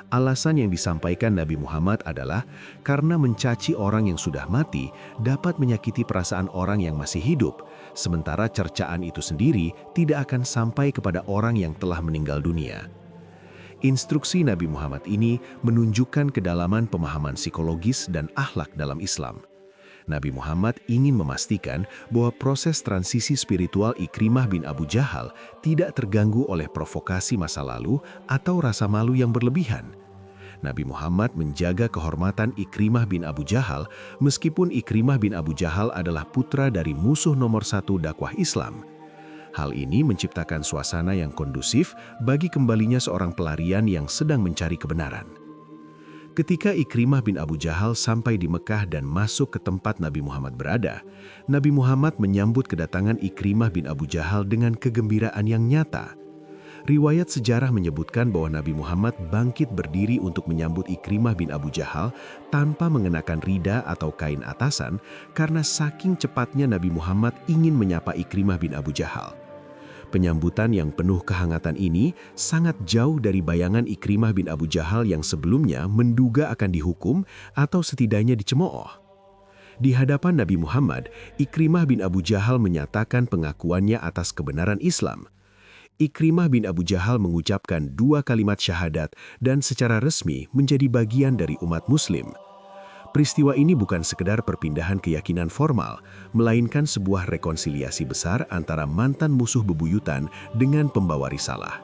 Alasan yang disampaikan Nabi Muhammad adalah karena mencaci orang yang sudah mati dapat menyakiti perasaan orang yang masih hidup, sementara cercaan itu sendiri tidak akan sampai kepada orang yang telah meninggal dunia. Instruksi Nabi Muhammad ini menunjukkan kedalaman pemahaman psikologis dan akhlak dalam Islam. Nabi Muhammad ingin memastikan bahwa proses transisi spiritual Ikrimah bin Abu Jahal tidak terganggu oleh provokasi masa lalu atau rasa malu yang berlebihan. Nabi Muhammad menjaga kehormatan Ikrimah bin Abu Jahal meskipun Ikrimah bin Abu Jahal adalah putra dari musuh nomor satu dakwah Islam. Hal ini menciptakan suasana yang kondusif bagi kembalinya seorang pelarian yang sedang mencari kebenaran. Ketika Ikrimah bin Abu Jahal sampai di Mekah dan masuk ke tempat Nabi Muhammad berada, Nabi Muhammad menyambut kedatangan Ikrimah bin Abu Jahal dengan kegembiraan yang nyata. Riwayat sejarah menyebutkan bahwa Nabi Muhammad bangkit berdiri untuk menyambut Ikrimah bin Abu Jahal tanpa mengenakan rida atau kain atasan karena saking cepatnya Nabi Muhammad ingin menyapa Ikrimah bin Abu Jahal. Penyambutan yang penuh kehangatan ini sangat jauh dari bayangan Ikrimah bin Abu Jahal yang sebelumnya menduga akan dihukum atau setidaknya dicemooh. Di hadapan Nabi Muhammad, Ikrimah bin Abu Jahal menyatakan pengakuannya atas kebenaran Islam. Ikrimah bin Abu Jahal mengucapkan 2 kalimat syahadat dan secara resmi menjadi bagian dari umat Muslim. Peristiwa ini bukan sekedar perpindahan keyakinan formal, melainkan sebuah rekonsiliasi besar antara mantan musuh bebuyutan dengan pembawa risalah.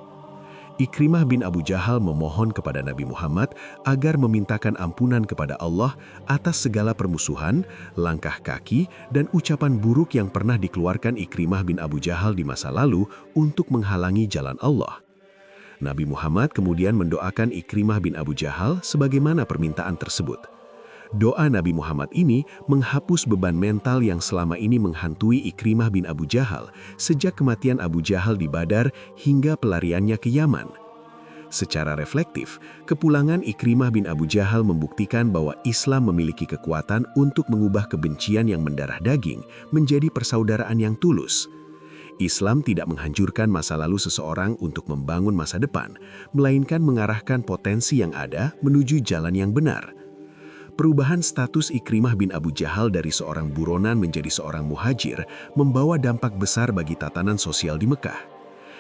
Ikrimah bin Abu Jahal memohon kepada Nabi Muhammad agar memintakan ampunan kepada Allah atas segala permusuhan, langkah kaki, dan ucapan buruk yang pernah dikeluarkan Ikrimah bin Abu Jahal di masa lalu untuk menghalangi jalan Allah. Nabi Muhammad kemudian mendoakan Ikrimah bin Abu Jahal sebagaimana permintaan tersebut. Doa Nabi Muhammad ini menghapus beban mental yang selama ini menghantui Ikrimah bin Abu Jahal sejak kematian Abu Jahal di Badar hingga pelariannya ke Yaman. Secara reflektif, kepulangan Ikrimah bin Abu Jahal membuktikan bahwa Islam memiliki kekuatan untuk mengubah kebencian yang mendarah daging menjadi persaudaraan yang tulus. Islam tidak menghancurkan masa lalu seseorang untuk membangun masa depan, melainkan mengarahkan potensi yang ada menuju jalan yang benar. Perubahan status Ikrimah bin Abu Jahal dari seorang buronan menjadi seorang muhajir membawa dampak besar bagi tatanan sosial di Mekah.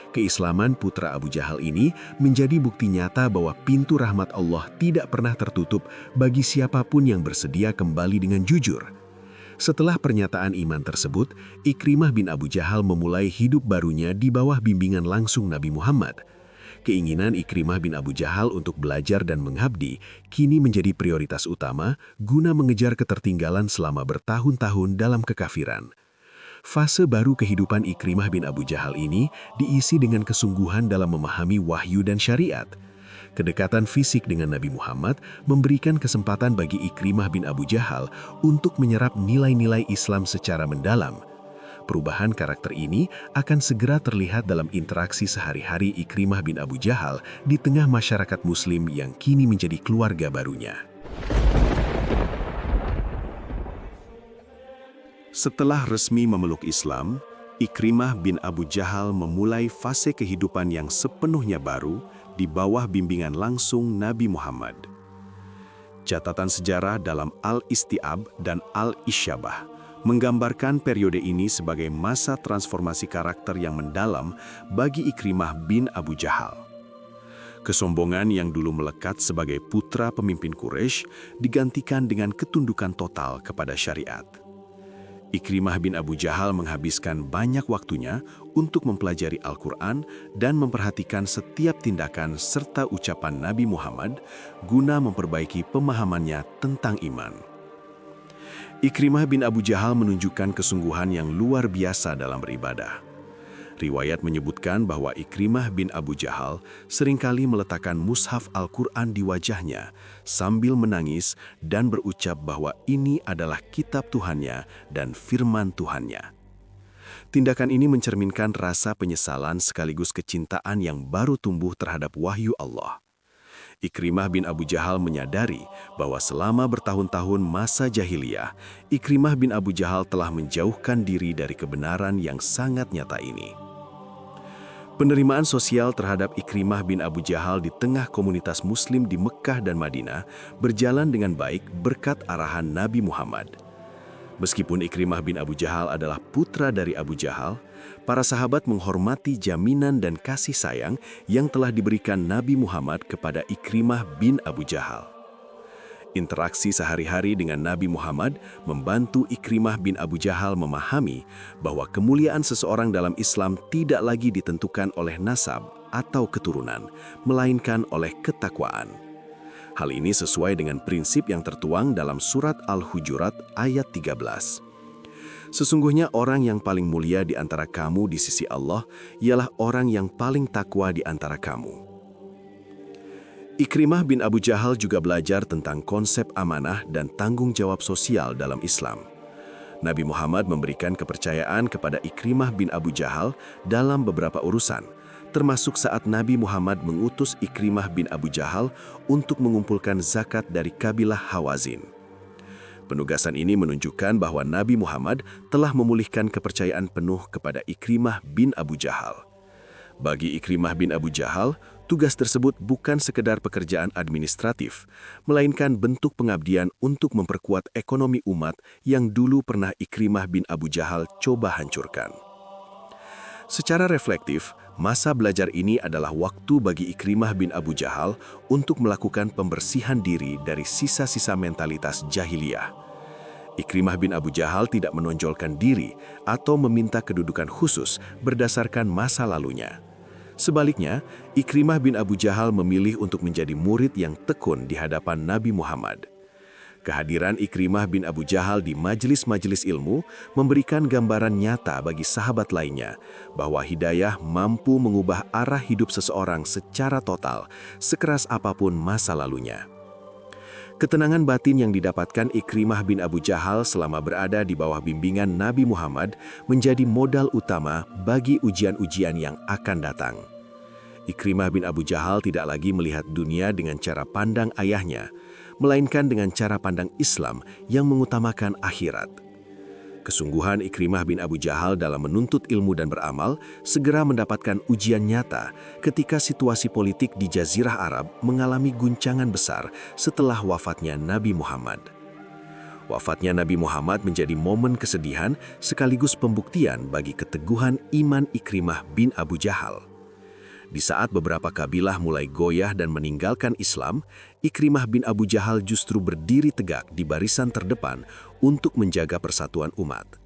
Keislaman putra Abu Jahal ini menjadi bukti nyata bahwa pintu rahmat Allah tidak pernah tertutup bagi siapapun yang bersedia kembali dengan jujur. Setelah pernyataan iman tersebut, Ikrimah bin Abu Jahal memulai hidup barunya di bawah bimbingan langsung Nabi Muhammad. Keinginan Ikrimah bin Abu Jahal untuk belajar dan mengabdi kini menjadi prioritas utama guna mengejar ketertinggalan selama bertahun-tahun dalam kekafiran. Fase baru kehidupan Ikrimah bin Abu Jahal ini diisi dengan kesungguhan dalam memahami wahyu dan syariat. Kedekatan fisik dengan Nabi Muhammad memberikan kesempatan bagi Ikrimah bin Abu Jahal untuk menyerap nilai-nilai Islam secara mendalam. Perubahan karakter ini akan segera terlihat dalam interaksi sehari-hari Ikrimah bin Abu Jahal di tengah masyarakat Muslim yang kini menjadi keluarga barunya. Setelah resmi memeluk Islam, Ikrimah bin Abu Jahal memulai fase kehidupan yang sepenuhnya baru di bawah bimbingan langsung Nabi Muhammad. Catatan sejarah dalam Al-Istiab dan Al-Isyabah menggambarkan periode ini sebagai masa transformasi karakter yang mendalam bagi Ikrimah bin Abu Jahal. Kesombongan yang dulu melekat sebagai putra pemimpin Quraisy digantikan dengan ketundukan total kepada syariat. Ikrimah bin Abu Jahal menghabiskan banyak waktunya untuk mempelajari Al-Quran dan memperhatikan setiap tindakan serta ucapan Nabi Muhammad guna memperbaiki pemahamannya tentang iman. Ikrimah bin Abu Jahal menunjukkan kesungguhan yang luar biasa dalam beribadah. Riwayat menyebutkan bahwa Ikrimah bin Abu Jahal seringkali meletakkan mushaf Al-Quran di wajahnya sambil menangis dan berucap bahwa ini adalah kitab Tuhannya dan firman Tuhannya. Tindakan ini mencerminkan rasa penyesalan sekaligus kecintaan yang baru tumbuh terhadap wahyu Allah. Ikrimah bin Abu Jahal menyadari bahwa selama bertahun-tahun masa jahiliyah, Ikrimah bin Abu Jahal telah menjauhkan diri dari kebenaran yang sangat nyata ini. Penerimaan sosial terhadap Ikrimah bin Abu Jahal di tengah komunitas Muslim di Mekah dan Madinah berjalan dengan baik berkat arahan Nabi Muhammad. Meskipun Ikrimah bin Abu Jahal adalah putra dari Abu Jahal, para sahabat menghormati jaminan dan kasih sayang yang telah diberikan Nabi Muhammad kepada Ikrimah bin Abu Jahal. Interaksi sehari-hari dengan Nabi Muhammad membantu Ikrimah bin Abu Jahal memahami bahwa kemuliaan seseorang dalam Islam tidak lagi ditentukan oleh nasab atau keturunan, melainkan oleh ketakwaan. Hal ini sesuai dengan prinsip yang tertuang dalam surat Al-Hujurat ayat 13. Sesungguhnya orang yang paling mulia di antara kamu di sisi Allah ialah orang yang paling takwa di antara kamu. Ikrimah bin Abu Jahal juga belajar tentang konsep amanah dan tanggung jawab sosial dalam Islam. Nabi Muhammad memberikan kepercayaan kepada Ikrimah bin Abu Jahal dalam beberapa urusan, termasuk saat Nabi Muhammad mengutus Ikrimah bin Abu Jahal untuk mengumpulkan zakat dari kabilah Hawazin. Penugasan ini menunjukkan bahwa Nabi Muhammad telah memulihkan kepercayaan penuh kepada Ikrimah bin Abu Jahal. Bagi Ikrimah bin Abu Jahal, tugas tersebut bukan sekedar pekerjaan administratif, melainkan bentuk pengabdian untuk memperkuat ekonomi umat yang dulu pernah Ikrimah bin Abu Jahal coba hancurkan. Secara reflektif, masa belajar ini adalah waktu bagi Ikrimah bin Abu Jahal untuk melakukan pembersihan diri dari sisa-sisa mentalitas jahiliyah. Ikrimah bin Abu Jahal tidak menonjolkan diri atau meminta kedudukan khusus berdasarkan masa lalunya. Sebaliknya, Ikrimah bin Abu Jahal memilih untuk menjadi murid yang tekun di hadapan Nabi Muhammad. Kehadiran Ikrimah bin Abu Jahal di majelis-majelis ilmu memberikan gambaran nyata bagi sahabat lainnya bahwa hidayah mampu mengubah arah hidup seseorang secara total, sekeras apapun masa lalunya. Ketenangan batin yang didapatkan Ikrimah bin Abu Jahal selama berada di bawah bimbingan Nabi Muhammad menjadi modal utama bagi ujian-ujian yang akan datang. Ikrimah bin Abu Jahal tidak lagi melihat dunia dengan cara pandang ayahnya, melainkan dengan cara pandang Islam yang mengutamakan akhirat. Kesungguhan Ikrimah bin Abu Jahal dalam menuntut ilmu dan beramal segera mendapatkan ujian nyata ketika situasi politik di Jazirah Arab mengalami guncangan besar setelah wafatnya Nabi Muhammad. Wafatnya Nabi Muhammad menjadi momen kesedihan sekaligus pembuktian bagi keteguhan iman Ikrimah bin Abu Jahal. Di saat beberapa kabilah mulai goyah dan meninggalkan Islam, Ikrimah bin Abu Jahal justru berdiri tegak di barisan terdepan untuk menjaga persatuan umat.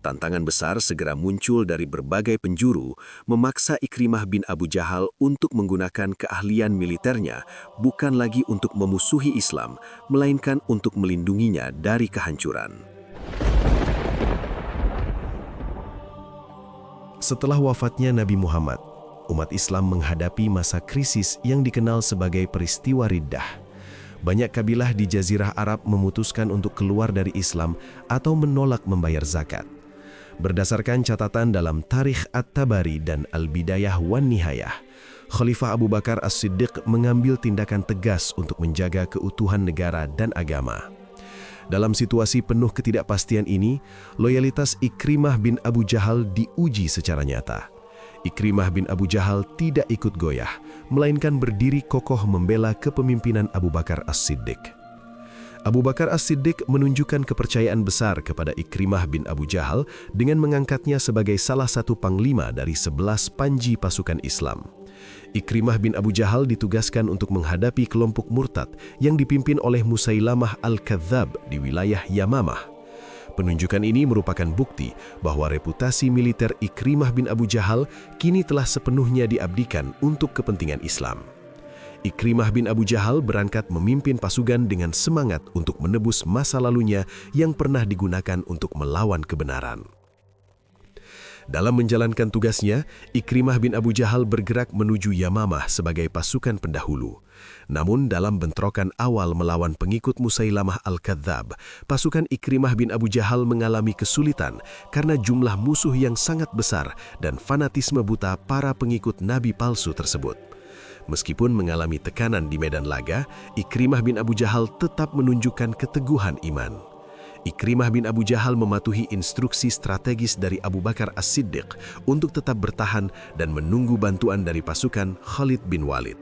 Tantangan besar segera muncul dari berbagai penjuru, memaksa Ikrimah bin Abu Jahal untuk menggunakan keahlian militernya bukan lagi untuk memusuhi Islam, melainkan untuk melindunginya dari kehancuran. Setelah wafatnya Nabi Muhammad, umat Islam menghadapi masa krisis yang dikenal sebagai peristiwa Riddah. Banyak kabilah di Jazirah Arab memutuskan untuk keluar dari Islam atau menolak membayar zakat. Berdasarkan catatan dalam Tarikh At-Tabari dan Al-Bidayah wan Nihayah, Khalifah Abu Bakar As-Siddiq mengambil tindakan tegas untuk menjaga keutuhan negara dan agama. Dalam situasi penuh ketidakpastian ini, loyalitas Ikrimah bin Abu Jahal diuji secara nyata. Ikrimah bin Abu Jahal tidak ikut goyah, melainkan berdiri kokoh membela kepemimpinan Abu Bakar As-Siddiq. Abu Bakar As-Siddiq menunjukkan kepercayaan besar kepada Ikrimah bin Abu Jahal dengan mengangkatnya sebagai salah satu panglima dari 11 panji pasukan Islam. Ikrimah bin Abu Jahal ditugaskan untuk menghadapi kelompok murtad yang dipimpin oleh Musailamah Al-Kadzab di wilayah Yamamah. Penunjukan ini merupakan bukti bahwa reputasi militer Ikrimah bin Abu Jahal kini telah sepenuhnya diabdikan untuk kepentingan Islam. Ikrimah bin Abu Jahal berangkat memimpin pasukan dengan semangat untuk menebus masa lalunya yang pernah digunakan untuk melawan kebenaran. Dalam menjalankan tugasnya, Ikrimah bin Abu Jahal bergerak menuju Yamamah sebagai pasukan pendahulu. Namun dalam bentrokan awal melawan pengikut Musailamah Al-Kadzab, pasukan Ikrimah bin Abu Jahal mengalami kesulitan karena jumlah musuh yang sangat besar dan fanatisme buta para pengikut Nabi palsu tersebut. Meskipun mengalami tekanan di medan laga, Ikrimah bin Abu Jahal tetap menunjukkan keteguhan iman. Ikrimah bin Abu Jahal mematuhi instruksi strategis dari Abu Bakar As-Siddiq untuk tetap bertahan dan menunggu bantuan dari pasukan Khalid bin Walid.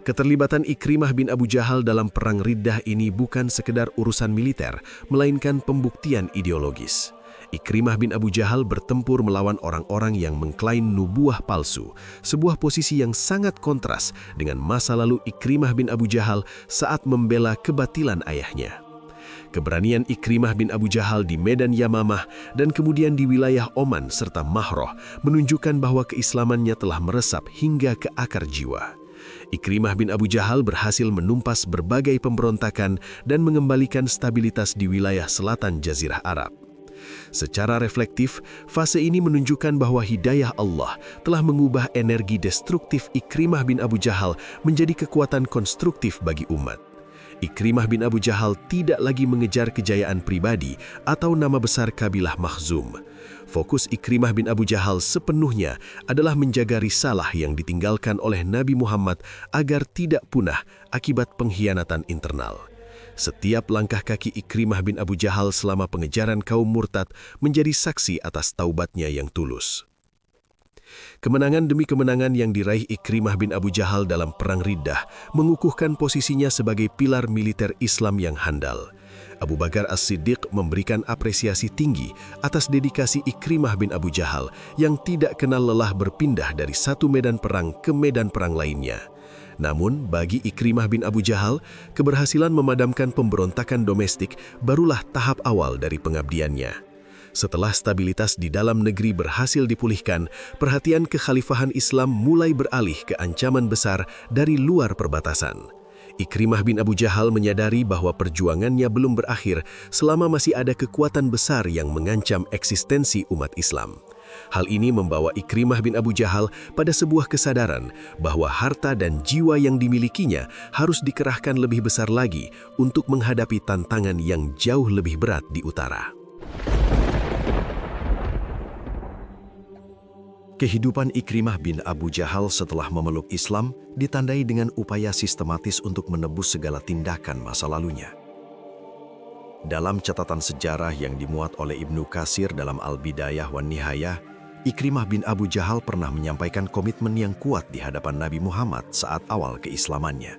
Keterlibatan Ikrimah bin Abu Jahal dalam perang Riddah ini bukan sekedar urusan militer, melainkan pembuktian ideologis. Ikrimah bin Abu Jahal bertempur melawan orang-orang yang mengklaim nubuah palsu, sebuah posisi yang sangat kontras dengan masa lalu Ikrimah bin Abu Jahal saat membela kebatilan ayahnya. Keberanian Ikrimah bin Abu Jahal di medan Yamamah dan kemudian di wilayah Oman serta Mahroh menunjukkan bahwa keislamannya telah meresap hingga ke akar jiwa. Ikrimah bin Abu Jahal berhasil menumpas berbagai pemberontakan dan mengembalikan stabilitas di wilayah selatan Jazirah Arab. Secara reflektif, fase ini menunjukkan bahwa hidayah Allah telah mengubah energi destruktif Ikrimah bin Abu Jahal menjadi kekuatan konstruktif bagi umat. Ikrimah bin Abu Jahal tidak lagi mengejar kejayaan pribadi atau nama besar kabilah Makhzum. Fokus Ikrimah bin Abu Jahal sepenuhnya adalah menjaga risalah yang ditinggalkan oleh Nabi Muhammad agar tidak punah akibat pengkhianatan internal. Setiap langkah kaki Ikrimah bin Abu Jahal selama pengejaran kaum murtad menjadi saksi atas taubatnya yang tulus. Kemenangan demi kemenangan yang diraih Ikrimah bin Abu Jahal dalam Perang Riddah mengukuhkan posisinya sebagai pilar militer Islam yang handal. Abu Bakar As-Siddiq memberikan apresiasi tinggi atas dedikasi Ikrimah bin Abu Jahal yang tidak kenal lelah berpindah dari satu medan perang ke medan perang lainnya. Namun, bagi Ikrimah bin Abu Jahal, keberhasilan memadamkan pemberontakan domestik barulah tahap awal dari pengabdiannya. Setelah stabilitas di dalam negeri berhasil dipulihkan, perhatian kekhalifahan Islam mulai beralih ke ancaman besar dari luar perbatasan. Ikrimah bin Abu Jahal menyadari bahwa perjuangannya belum berakhir selama masih ada kekuatan besar yang mengancam eksistensi umat Islam. Hal ini membawa Ikrimah bin Abu Jahal pada sebuah kesadaran bahwa harta dan jiwa yang dimilikinya harus dikerahkan lebih besar lagi untuk menghadapi tantangan yang jauh lebih berat di utara. Kehidupan Ikrimah bin Abu Jahal setelah memeluk Islam ditandai dengan upaya sistematis untuk menebus segala tindakan masa lalunya. Dalam catatan sejarah yang dimuat oleh Ibnu Katsir dalam Al-Bidayah wan Nihayah, Ikrimah bin Abu Jahal pernah menyampaikan komitmen yang kuat di hadapan Nabi Muhammad saat awal keislamannya.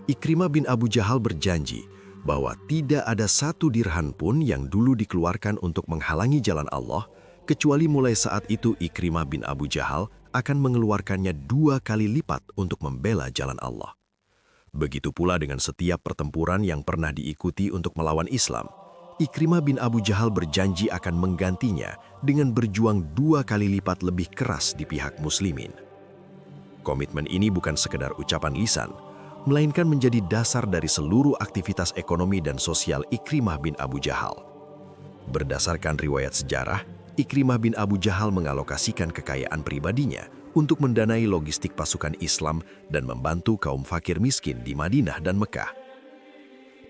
Ikrimah bin Abu Jahal berjanji bahwa tidak ada satu dirham pun yang dulu dikeluarkan untuk menghalangi jalan Allah, kecuali mulai saat itu Ikrimah bin Abu Jahal akan mengeluarkannya 2 kali lipat untuk membela jalan Allah. Begitu pula dengan setiap pertempuran yang pernah diikuti untuk melawan Islam. Ikrimah bin Abu Jahal berjanji akan menggantinya dengan berjuang 2 kali lipat lebih keras di pihak muslimin. Komitmen ini bukan sekedar ucapan lisan, melainkan menjadi dasar dari seluruh aktivitas ekonomi dan sosial Ikrimah bin Abu Jahal. Berdasarkan riwayat sejarah, Ikrimah bin Abu Jahal mengalokasikan kekayaan pribadinya untuk mendanai logistik pasukan Islam dan membantu kaum fakir miskin di Madinah dan Mekah.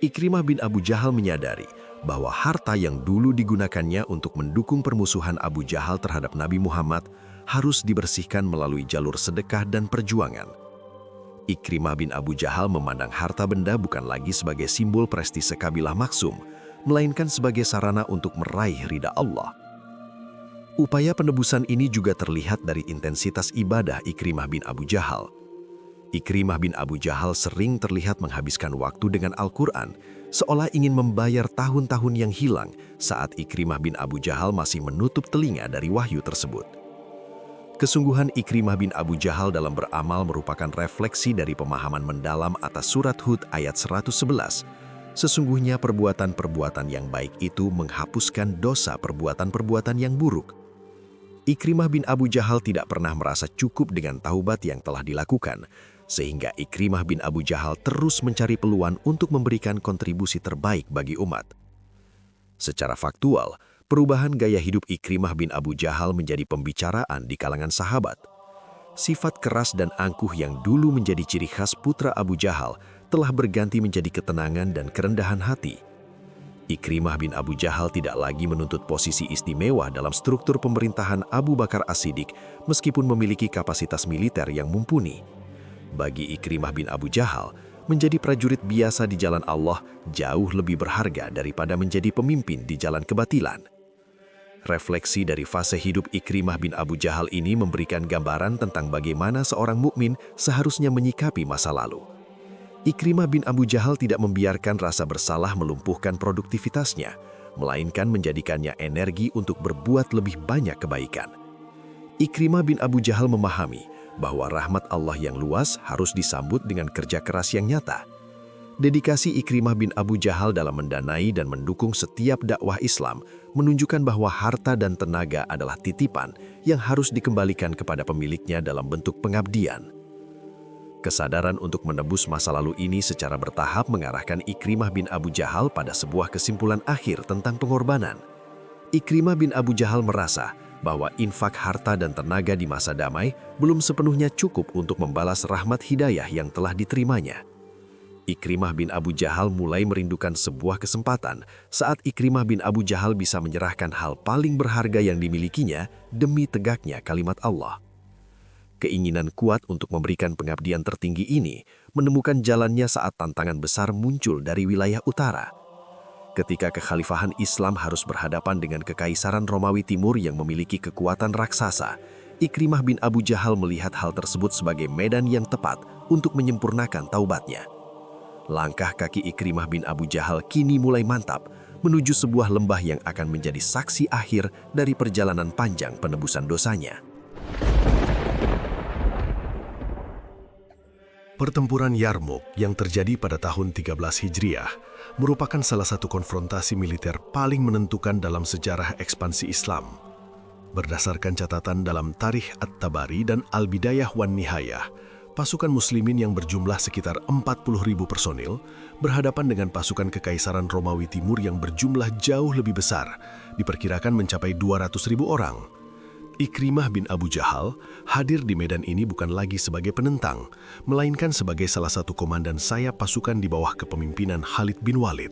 Ikrimah bin Abu Jahal menyadari bahwa harta yang dulu digunakannya untuk mendukung permusuhan Abu Jahal terhadap Nabi Muhammad harus dibersihkan melalui jalur sedekah dan perjuangan. Ikrimah bin Abu Jahal memandang harta benda bukan lagi sebagai simbol prestise kabilah Maksum, melainkan sebagai sarana untuk meraih ridha Allah. Upaya penebusan ini juga terlihat dari intensitas ibadah Ikrimah bin Abu Jahal. Ikrimah bin Abu Jahal sering terlihat menghabiskan waktu dengan Al-Quran, seolah ingin membayar tahun-tahun yang hilang saat Ikrimah bin Abu Jahal masih menutup telinga dari wahyu tersebut. Kesungguhan Ikrimah bin Abu Jahal dalam beramal merupakan refleksi dari pemahaman mendalam atas surat Hud ayat 111. Sesungguhnya perbuatan-perbuatan yang baik itu menghapuskan dosa perbuatan-perbuatan yang buruk. Ikrimah bin Abu Jahal tidak pernah merasa cukup dengan taubat yang telah dilakukan, sehingga Ikrimah bin Abu Jahal terus mencari peluang untuk memberikan kontribusi terbaik bagi umat. Secara faktual, perubahan gaya hidup Ikrimah bin Abu Jahal menjadi pembicaraan di kalangan sahabat. Sifat keras dan angkuh yang dulu menjadi ciri khas putra Abu Jahal telah berganti menjadi ketenangan dan kerendahan hati. Ikrimah bin Abu Jahal tidak lagi menuntut posisi istimewa dalam struktur pemerintahan Abu Bakar As-Siddiq meskipun memiliki kapasitas militer yang mumpuni. Bagi Ikrimah bin Abu Jahal, menjadi prajurit biasa di jalan Allah jauh lebih berharga daripada menjadi pemimpin di jalan kebatilan. Refleksi dari fase hidup Ikrimah bin Abu Jahal ini memberikan gambaran tentang bagaimana seorang mukmin seharusnya menyikapi masa lalu. Ikrimah bin Abu Jahal tidak membiarkan rasa bersalah melumpuhkan produktivitasnya, melainkan menjadikannya energi untuk berbuat lebih banyak kebaikan. Ikrimah bin Abu Jahal memahami bahwa rahmat Allah yang luas harus disambut dengan kerja keras yang nyata. Dedikasi Ikrimah bin Abu Jahal dalam mendanai dan mendukung setiap dakwah Islam menunjukkan bahwa harta dan tenaga adalah titipan yang harus dikembalikan kepada pemiliknya dalam bentuk pengabdian. Kesadaran untuk menebus masa lalu ini secara bertahap mengarahkan Ikrimah bin Abu Jahal pada sebuah kesimpulan akhir tentang pengorbanan. Ikrimah bin Abu Jahal merasa bahwa infak harta dan tenaga di masa damai belum sepenuhnya cukup untuk membalas rahmat hidayah yang telah diterimanya. Ikrimah bin Abu Jahal mulai merindukan sebuah kesempatan saat Ikrimah bin Abu Jahal bisa menyerahkan hal paling berharga yang dimilikinya demi tegaknya kalimat Allah. Keinginan kuat untuk memberikan pengabdian tertinggi ini menemukan jalannya saat tantangan besar muncul dari wilayah utara. Ketika kekhalifahan Islam harus berhadapan dengan kekaisaran Romawi Timur yang memiliki kekuatan raksasa, Ikrimah bin Abu Jahal melihat hal tersebut sebagai medan yang tepat untuk menyempurnakan taubatnya. Langkah kaki Ikrimah bin Abu Jahal kini mulai mantap menuju sebuah lembah yang akan menjadi saksi akhir dari perjalanan panjang penebusan dosanya. Pertempuran Yarmouk yang terjadi pada tahun 13 Hijriah merupakan salah satu konfrontasi militer paling menentukan dalam sejarah ekspansi Islam. Berdasarkan catatan dalam Tarikh At-Tabari dan Al-Bidayah wan Nihayah, pasukan muslimin yang berjumlah sekitar 40.000 personil berhadapan dengan pasukan kekaisaran Romawi Timur yang berjumlah jauh lebih besar, diperkirakan mencapai 200.000 orang. Ikrimah bin Abu Jahal hadir di medan ini bukan lagi sebagai penentang, melainkan sebagai salah satu komandan sayap pasukan di bawah kepemimpinan Khalid bin Walid.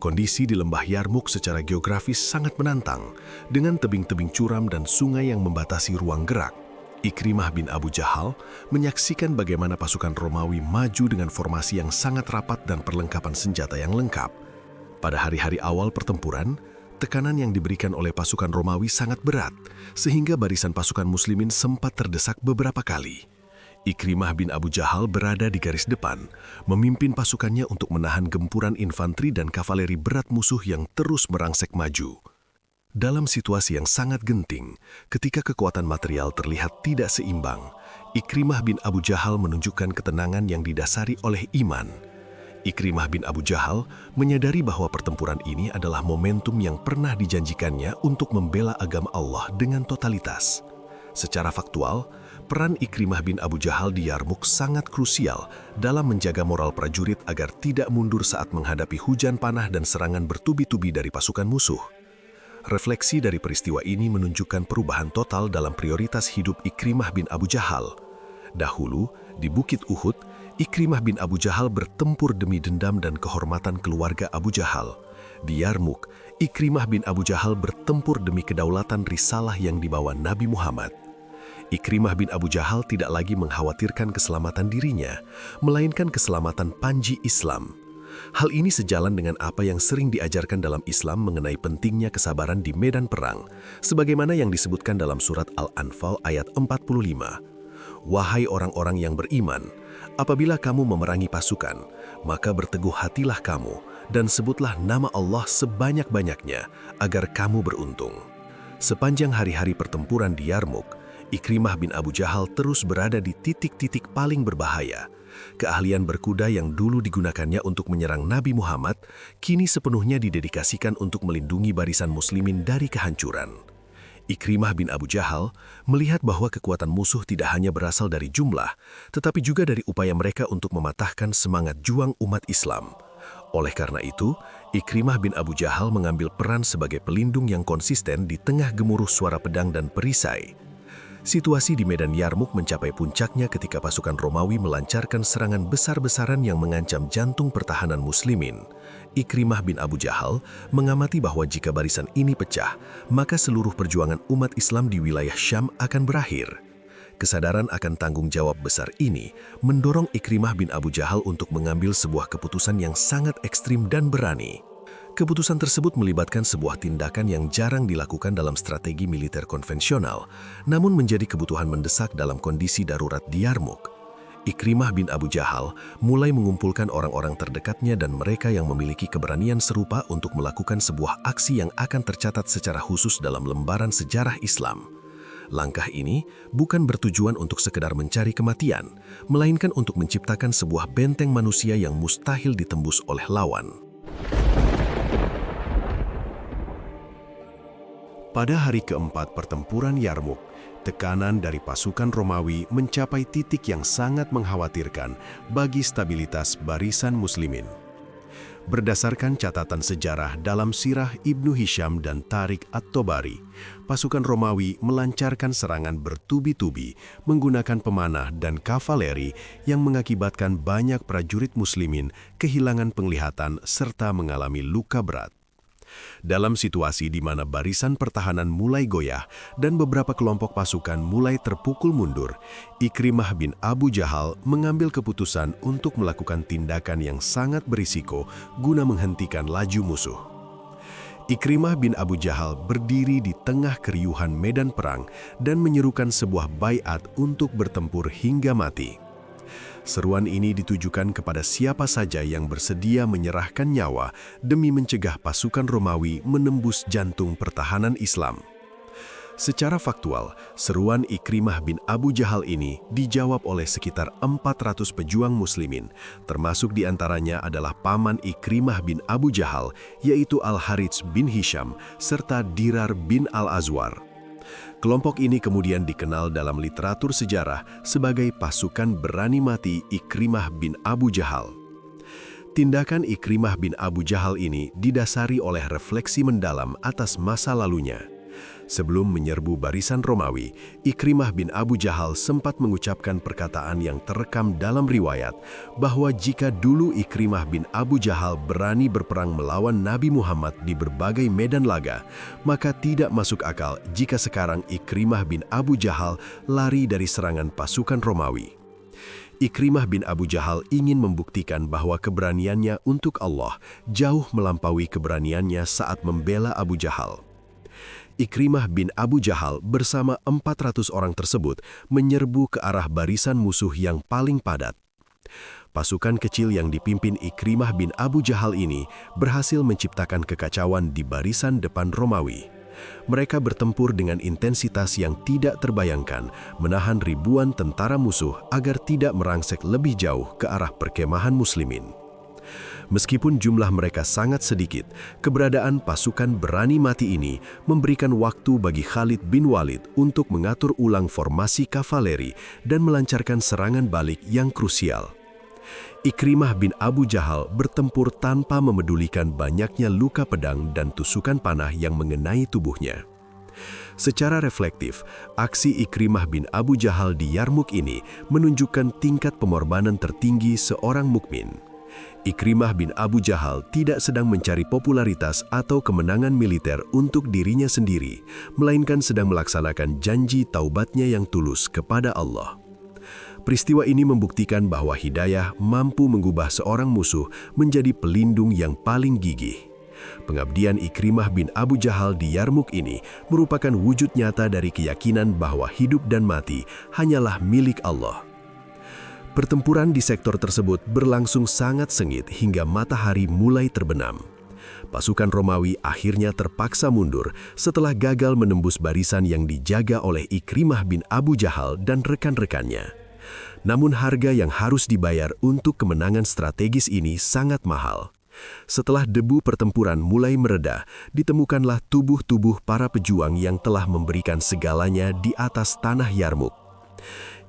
Kondisi di lembah Yarmouk secara geografis sangat menantang, dengan tebing-tebing curam dan sungai yang membatasi ruang gerak. Ikrimah bin Abu Jahal menyaksikan bagaimana pasukan Romawi maju dengan formasi yang sangat rapat dan perlengkapan senjata yang lengkap. Pada hari-hari awal pertempuran, tekanan yang diberikan oleh pasukan Romawi sangat berat, sehingga barisan pasukan muslimin sempat terdesak beberapa kali. Ikrimah bin Abu Jahal berada di garis depan, memimpin pasukannya untuk menahan gempuran infanteri dan kavaleri berat musuh yang terus merangsek maju. Dalam situasi yang sangat genting, ketika kekuatan material terlihat tidak seimbang, Ikrimah bin Abu Jahal menunjukkan ketenangan yang didasari oleh iman. Ikrimah bin Abu Jahal menyadari bahwa pertempuran ini adalah momentum yang pernah dijanjikannya untuk membela agama Allah dengan totalitas. Secara faktual, peran Ikrimah bin Abu Jahal di Yarmuk sangat krusial dalam menjaga moral prajurit agar tidak mundur saat menghadapi hujan panah dan serangan bertubi-tubi dari pasukan musuh. Refleksi dari peristiwa ini menunjukkan perubahan total dalam prioritas hidup Ikrimah bin Abu Jahal. Dahulu, di Bukit Uhud, Ikrimah bin Abu Jahal bertempur demi dendam dan kehormatan keluarga Abu Jahal. Di Yarmuk, Ikrimah bin Abu Jahal bertempur demi kedaulatan risalah yang dibawa Nabi Muhammad. Ikrimah bin Abu Jahal tidak lagi mengkhawatirkan keselamatan dirinya, melainkan keselamatan panji Islam. Hal ini sejalan dengan apa yang sering diajarkan dalam Islam mengenai pentingnya kesabaran di medan perang, sebagaimana yang disebutkan dalam surat Al-Anfal ayat 45. Wahai orang-orang yang beriman, apabila kamu memerangi pasukan, maka berteguh hatilah kamu dan sebutlah nama Allah sebanyak-banyaknya agar kamu beruntung. Sepanjang hari-hari pertempuran di Yarmuk, Ikrimah bin Abu Jahal terus berada di titik-titik paling berbahaya. Keahlian berkuda yang dulu digunakannya untuk menyerang Nabi Muhammad, kini sepenuhnya didedikasikan untuk melindungi barisan muslimin dari kehancuran. Ikrimah bin Abu Jahal melihat bahwa kekuatan musuh tidak hanya berasal dari jumlah, tetapi juga dari upaya mereka untuk mematahkan semangat juang umat Islam. Oleh karena itu, Ikrimah bin Abu Jahal mengambil peran sebagai pelindung yang konsisten di tengah gemuruh suara pedang dan perisai. Situasi di medan Yarmuk mencapai puncaknya ketika pasukan Romawi melancarkan serangan besar-besaran yang mengancam jantung pertahanan muslimin. Ikrimah bin Abu Jahal mengamati bahwa jika barisan ini pecah, maka seluruh perjuangan umat Islam di wilayah Syam akan berakhir. Kesadaran akan tanggung jawab besar ini mendorong Ikrimah bin Abu Jahal untuk mengambil sebuah keputusan yang sangat ekstrim dan berani. Keputusan tersebut melibatkan sebuah tindakan yang jarang dilakukan dalam strategi militer konvensional, namun menjadi kebutuhan mendesak dalam kondisi darurat di Yarmuk. Ikrimah bin Abu Jahal mulai mengumpulkan orang-orang terdekatnya dan mereka yang memiliki keberanian serupa untuk melakukan sebuah aksi yang akan tercatat secara khusus dalam lembaran sejarah Islam. Langkah ini bukan bertujuan untuk sekedar mencari kematian, melainkan untuk menciptakan sebuah benteng manusia yang mustahil ditembus oleh lawan. Pada hari keempat pertempuran Yarmuk, tekanan dari pasukan Romawi mencapai titik yang sangat mengkhawatirkan bagi stabilitas barisan muslimin. Berdasarkan catatan sejarah dalam sirah Ibnu Hisham dan Tariq At-Tobari, pasukan Romawi melancarkan serangan bertubi-tubi menggunakan pemanah dan kavaleri yang mengakibatkan banyak prajurit muslimin kehilangan penglihatan serta mengalami luka berat. Dalam situasi di mana barisan pertahanan mulai goyah dan beberapa kelompok pasukan mulai terpukul mundur, Ikrimah bin Abu Jahal mengambil keputusan untuk melakukan tindakan yang sangat berisiko guna menghentikan laju musuh. Ikrimah bin Abu Jahal berdiri di tengah keriuhan medan perang dan menyerukan sebuah baiat untuk bertempur hingga mati. Seruan ini ditujukan kepada siapa saja yang bersedia menyerahkan nyawa demi mencegah pasukan Romawi menembus jantung pertahanan Islam. Secara faktual, seruan Ikrimah bin Abu Jahal ini dijawab oleh sekitar 400 pejuang muslimin, termasuk diantaranya adalah paman Ikrimah bin Abu Jahal, yaitu Al-Harits bin Hisham, serta Dirar bin Al-Azwar. Kelompok ini kemudian dikenal dalam literatur sejarah sebagai pasukan berani mati Ikrimah bin Abu Jahal. Tindakan Ikrimah bin Abu Jahal ini didasari oleh refleksi mendalam atas masa lalunya. Sebelum menyerbu barisan Romawi, Ikrimah bin Abu Jahal sempat mengucapkan perkataan yang terekam dalam riwayat bahwa jika dulu Ikrimah bin Abu Jahal berani berperang melawan Nabi Muhammad di berbagai medan laga, maka tidak masuk akal jika sekarang Ikrimah bin Abu Jahal lari dari serangan pasukan Romawi. Ikrimah bin Abu Jahal ingin membuktikan bahwa keberaniannya untuk Allah jauh melampaui keberaniannya saat membela Abu Jahal. Ikrimah bin Abu Jahal bersama 400 orang tersebut menyerbu ke arah barisan musuh yang paling padat. Pasukan kecil yang dipimpin Ikrimah bin Abu Jahal ini berhasil menciptakan kekacauan di barisan depan Romawi. Mereka bertempur dengan intensitas yang tidak terbayangkan, menahan ribuan tentara musuh agar tidak merangsek lebih jauh ke arah perkemahan muslimin. Meskipun jumlah mereka sangat sedikit, keberadaan pasukan berani mati ini memberikan waktu bagi Khalid bin Walid untuk mengatur ulang formasi kavaleri dan melancarkan serangan balik yang krusial. Ikrimah bin Abu Jahal bertempur tanpa memedulikan banyaknya luka pedang dan tusukan panah yang mengenai tubuhnya. Secara reflektif, aksi Ikrimah bin Abu Jahal di Yarmuk ini menunjukkan tingkat pengorbanan tertinggi seorang mukmin. Ikrimah bin Abu Jahal tidak sedang mencari popularitas atau kemenangan militer untuk dirinya sendiri, melainkan sedang melaksanakan janji taubatnya yang tulus kepada Allah. Peristiwa ini membuktikan bahwa hidayah mampu mengubah seorang musuh menjadi pelindung yang paling gigih. Pengabdian Ikrimah bin Abu Jahal di Yarmuk ini merupakan wujud nyata dari keyakinan bahwa hidup dan mati hanyalah milik Allah. Pertempuran di sektor tersebut berlangsung sangat sengit hingga matahari mulai terbenam. Pasukan Romawi akhirnya terpaksa mundur setelah gagal menembus barisan yang dijaga oleh Ikrimah bin Abu Jahal dan rekan-rekannya. Namun harga yang harus dibayar untuk kemenangan strategis ini sangat mahal. Setelah debu pertempuran mulai mereda, ditemukanlah tubuh-tubuh para pejuang yang telah memberikan segalanya di atas tanah Yarmuk.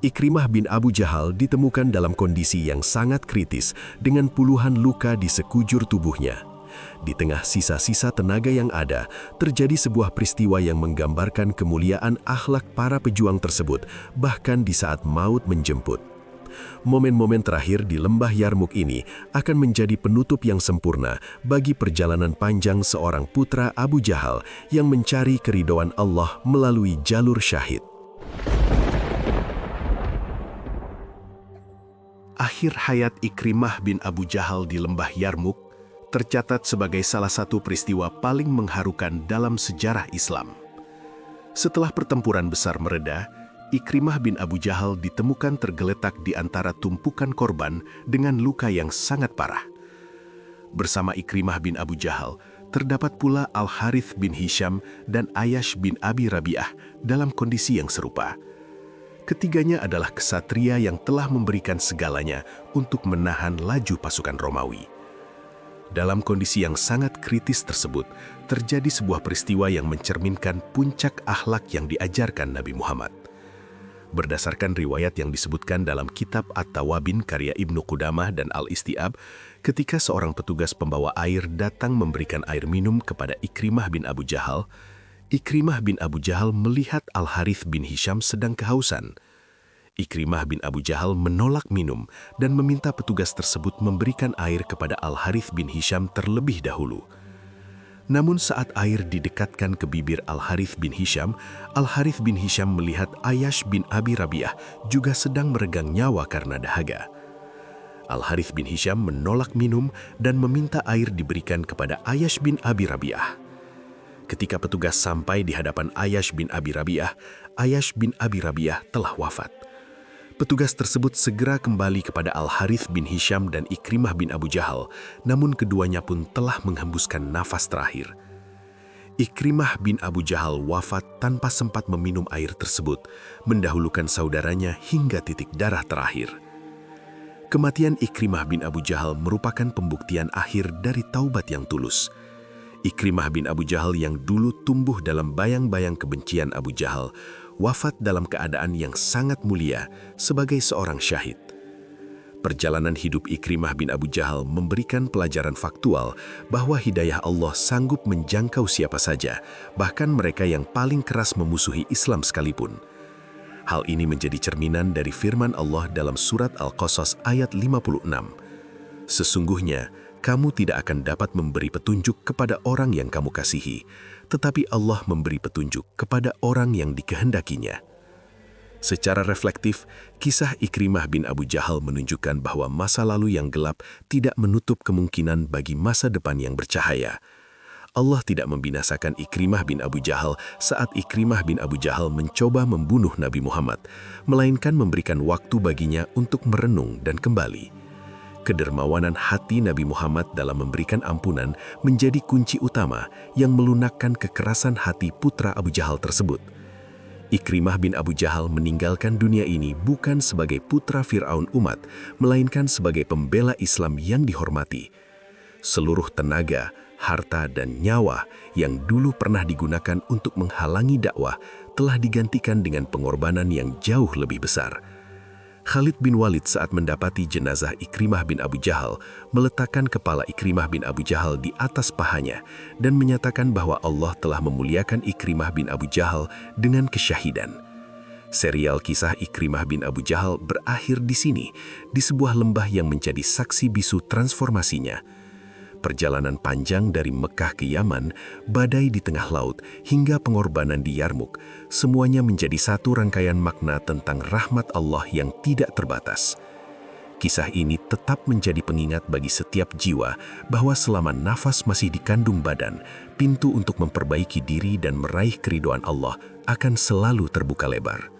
Ikrimah bin Abu Jahal ditemukan dalam kondisi yang sangat kritis dengan puluhan luka di sekujur tubuhnya. Di tengah sisa-sisa tenaga yang ada, terjadi sebuah peristiwa yang menggambarkan kemuliaan akhlak para pejuang tersebut, bahkan di saat maut menjemput. Momen-momen terakhir di lembah Yarmuk ini akan menjadi penutup yang sempurna bagi perjalanan panjang seorang putra Abu Jahal yang mencari keridhaan Allah melalui jalur syahid. Akhir hayat Ikrimah bin Abu Jahal di lembah Yarmuk tercatat sebagai salah satu peristiwa paling mengharukan dalam sejarah Islam. Setelah pertempuran besar mereda, Ikrimah bin Abu Jahal ditemukan tergeletak di antara tumpukan korban dengan luka yang sangat parah. Bersama Ikrimah bin Abu Jahal, terdapat pula Al-Harith bin Hisham dan Ayash bin Abi Rabi'ah dalam kondisi yang serupa. Ketiganya adalah kesatria yang telah memberikan segalanya untuk menahan laju pasukan Romawi. Dalam kondisi yang sangat kritis tersebut, terjadi sebuah peristiwa yang mencerminkan puncak akhlak yang diajarkan Nabi Muhammad. Berdasarkan riwayat yang disebutkan dalam kitab At-Tawabin karya Ibnu Qudamah dan Al-Istiab, ketika seorang petugas pembawa air datang memberikan air minum kepada Ikrimah bin Abu Jahal, Ikrimah bin Abu Jahal melihat Al-Harith bin Hisham sedang kehausan. Ikrimah bin Abu Jahal menolak minum dan meminta petugas tersebut memberikan air kepada Al-Harith bin Hisham terlebih dahulu. Namun saat air didekatkan ke bibir Al-Harith bin Hisham, Al-Harith bin Hisham melihat Ayash bin Abi Rabi'ah juga sedang meregang nyawa karena dahaga. Al-Harith bin Hisham menolak minum dan meminta air diberikan kepada Ayash bin Abi Rabi'ah. Ketika petugas sampai di hadapan Ayash bin Abi Rabi'ah, Ayash bin Abi Rabi'ah telah wafat. Petugas tersebut segera kembali kepada Al-Harith bin Hisham dan Ikrimah bin Abu Jahal, namun keduanya pun telah menghembuskan nafas terakhir. Ikrimah bin Abu Jahal wafat tanpa sempat meminum air tersebut, mendahulukan saudaranya hingga titik darah terakhir. Kematian Ikrimah bin Abu Jahal merupakan pembuktian akhir dari taubat yang tulus. Ikrimah bin Abu Jahal yang dulu tumbuh dalam bayang-bayang kebencian Abu Jahal, wafat dalam keadaan yang sangat mulia sebagai seorang syahid. Perjalanan hidup Ikrimah bin Abu Jahal memberikan pelajaran faktual bahwa hidayah Allah sanggup menjangkau siapa saja, bahkan mereka yang paling keras memusuhi Islam sekalipun. Hal ini menjadi cerminan dari firman Allah dalam surat Al-Qasas ayat 56. Sesungguhnya, kamu tidak akan dapat memberi petunjuk kepada orang yang kamu kasihi, tetapi Allah memberi petunjuk kepada orang yang dikehendakinya. Secara reflektif, kisah Ikrimah bin Abu Jahal menunjukkan bahwa masa lalu yang gelap tidak menutup kemungkinan bagi masa depan yang bercahaya. Allah tidak membinasakan Ikrimah bin Abu Jahal saat Ikrimah bin Abu Jahal mencoba membunuh Nabi Muhammad, melainkan memberikan waktu baginya untuk merenung dan kembali. Kedermawanan hati Nabi Muhammad dalam memberikan ampunan menjadi kunci utama yang melunakkan kekerasan hati putra Abu Jahal tersebut. Ikrimah bin Abu Jahal meninggalkan dunia ini bukan sebagai putra Fir'aun umat, melainkan sebagai pembela Islam yang dihormati. Seluruh tenaga, harta, dan nyawa yang dulu pernah digunakan untuk menghalangi dakwah telah digantikan dengan pengorbanan yang jauh lebih besar. Khalid bin Walid saat mendapati jenazah Ikrimah bin Abu Jahal meletakkan kepala Ikrimah bin Abu Jahal di atas pahanya dan menyatakan bahwa Allah telah memuliakan Ikrimah bin Abu Jahal dengan kesyahidan. Serial kisah Ikrimah bin Abu Jahal berakhir di sini, di sebuah lembah yang menjadi saksi bisu transformasinya. Perjalanan panjang dari Mekah ke Yaman, badai di tengah laut, hingga pengorbanan di Yarmuk, semuanya menjadi satu rangkaian makna tentang rahmat Allah yang tidak terbatas. Kisah ini tetap menjadi pengingat bagi setiap jiwa bahwa selama nafas masih dikandung badan, pintu untuk memperbaiki diri dan meraih keridhaan Allah akan selalu terbuka lebar.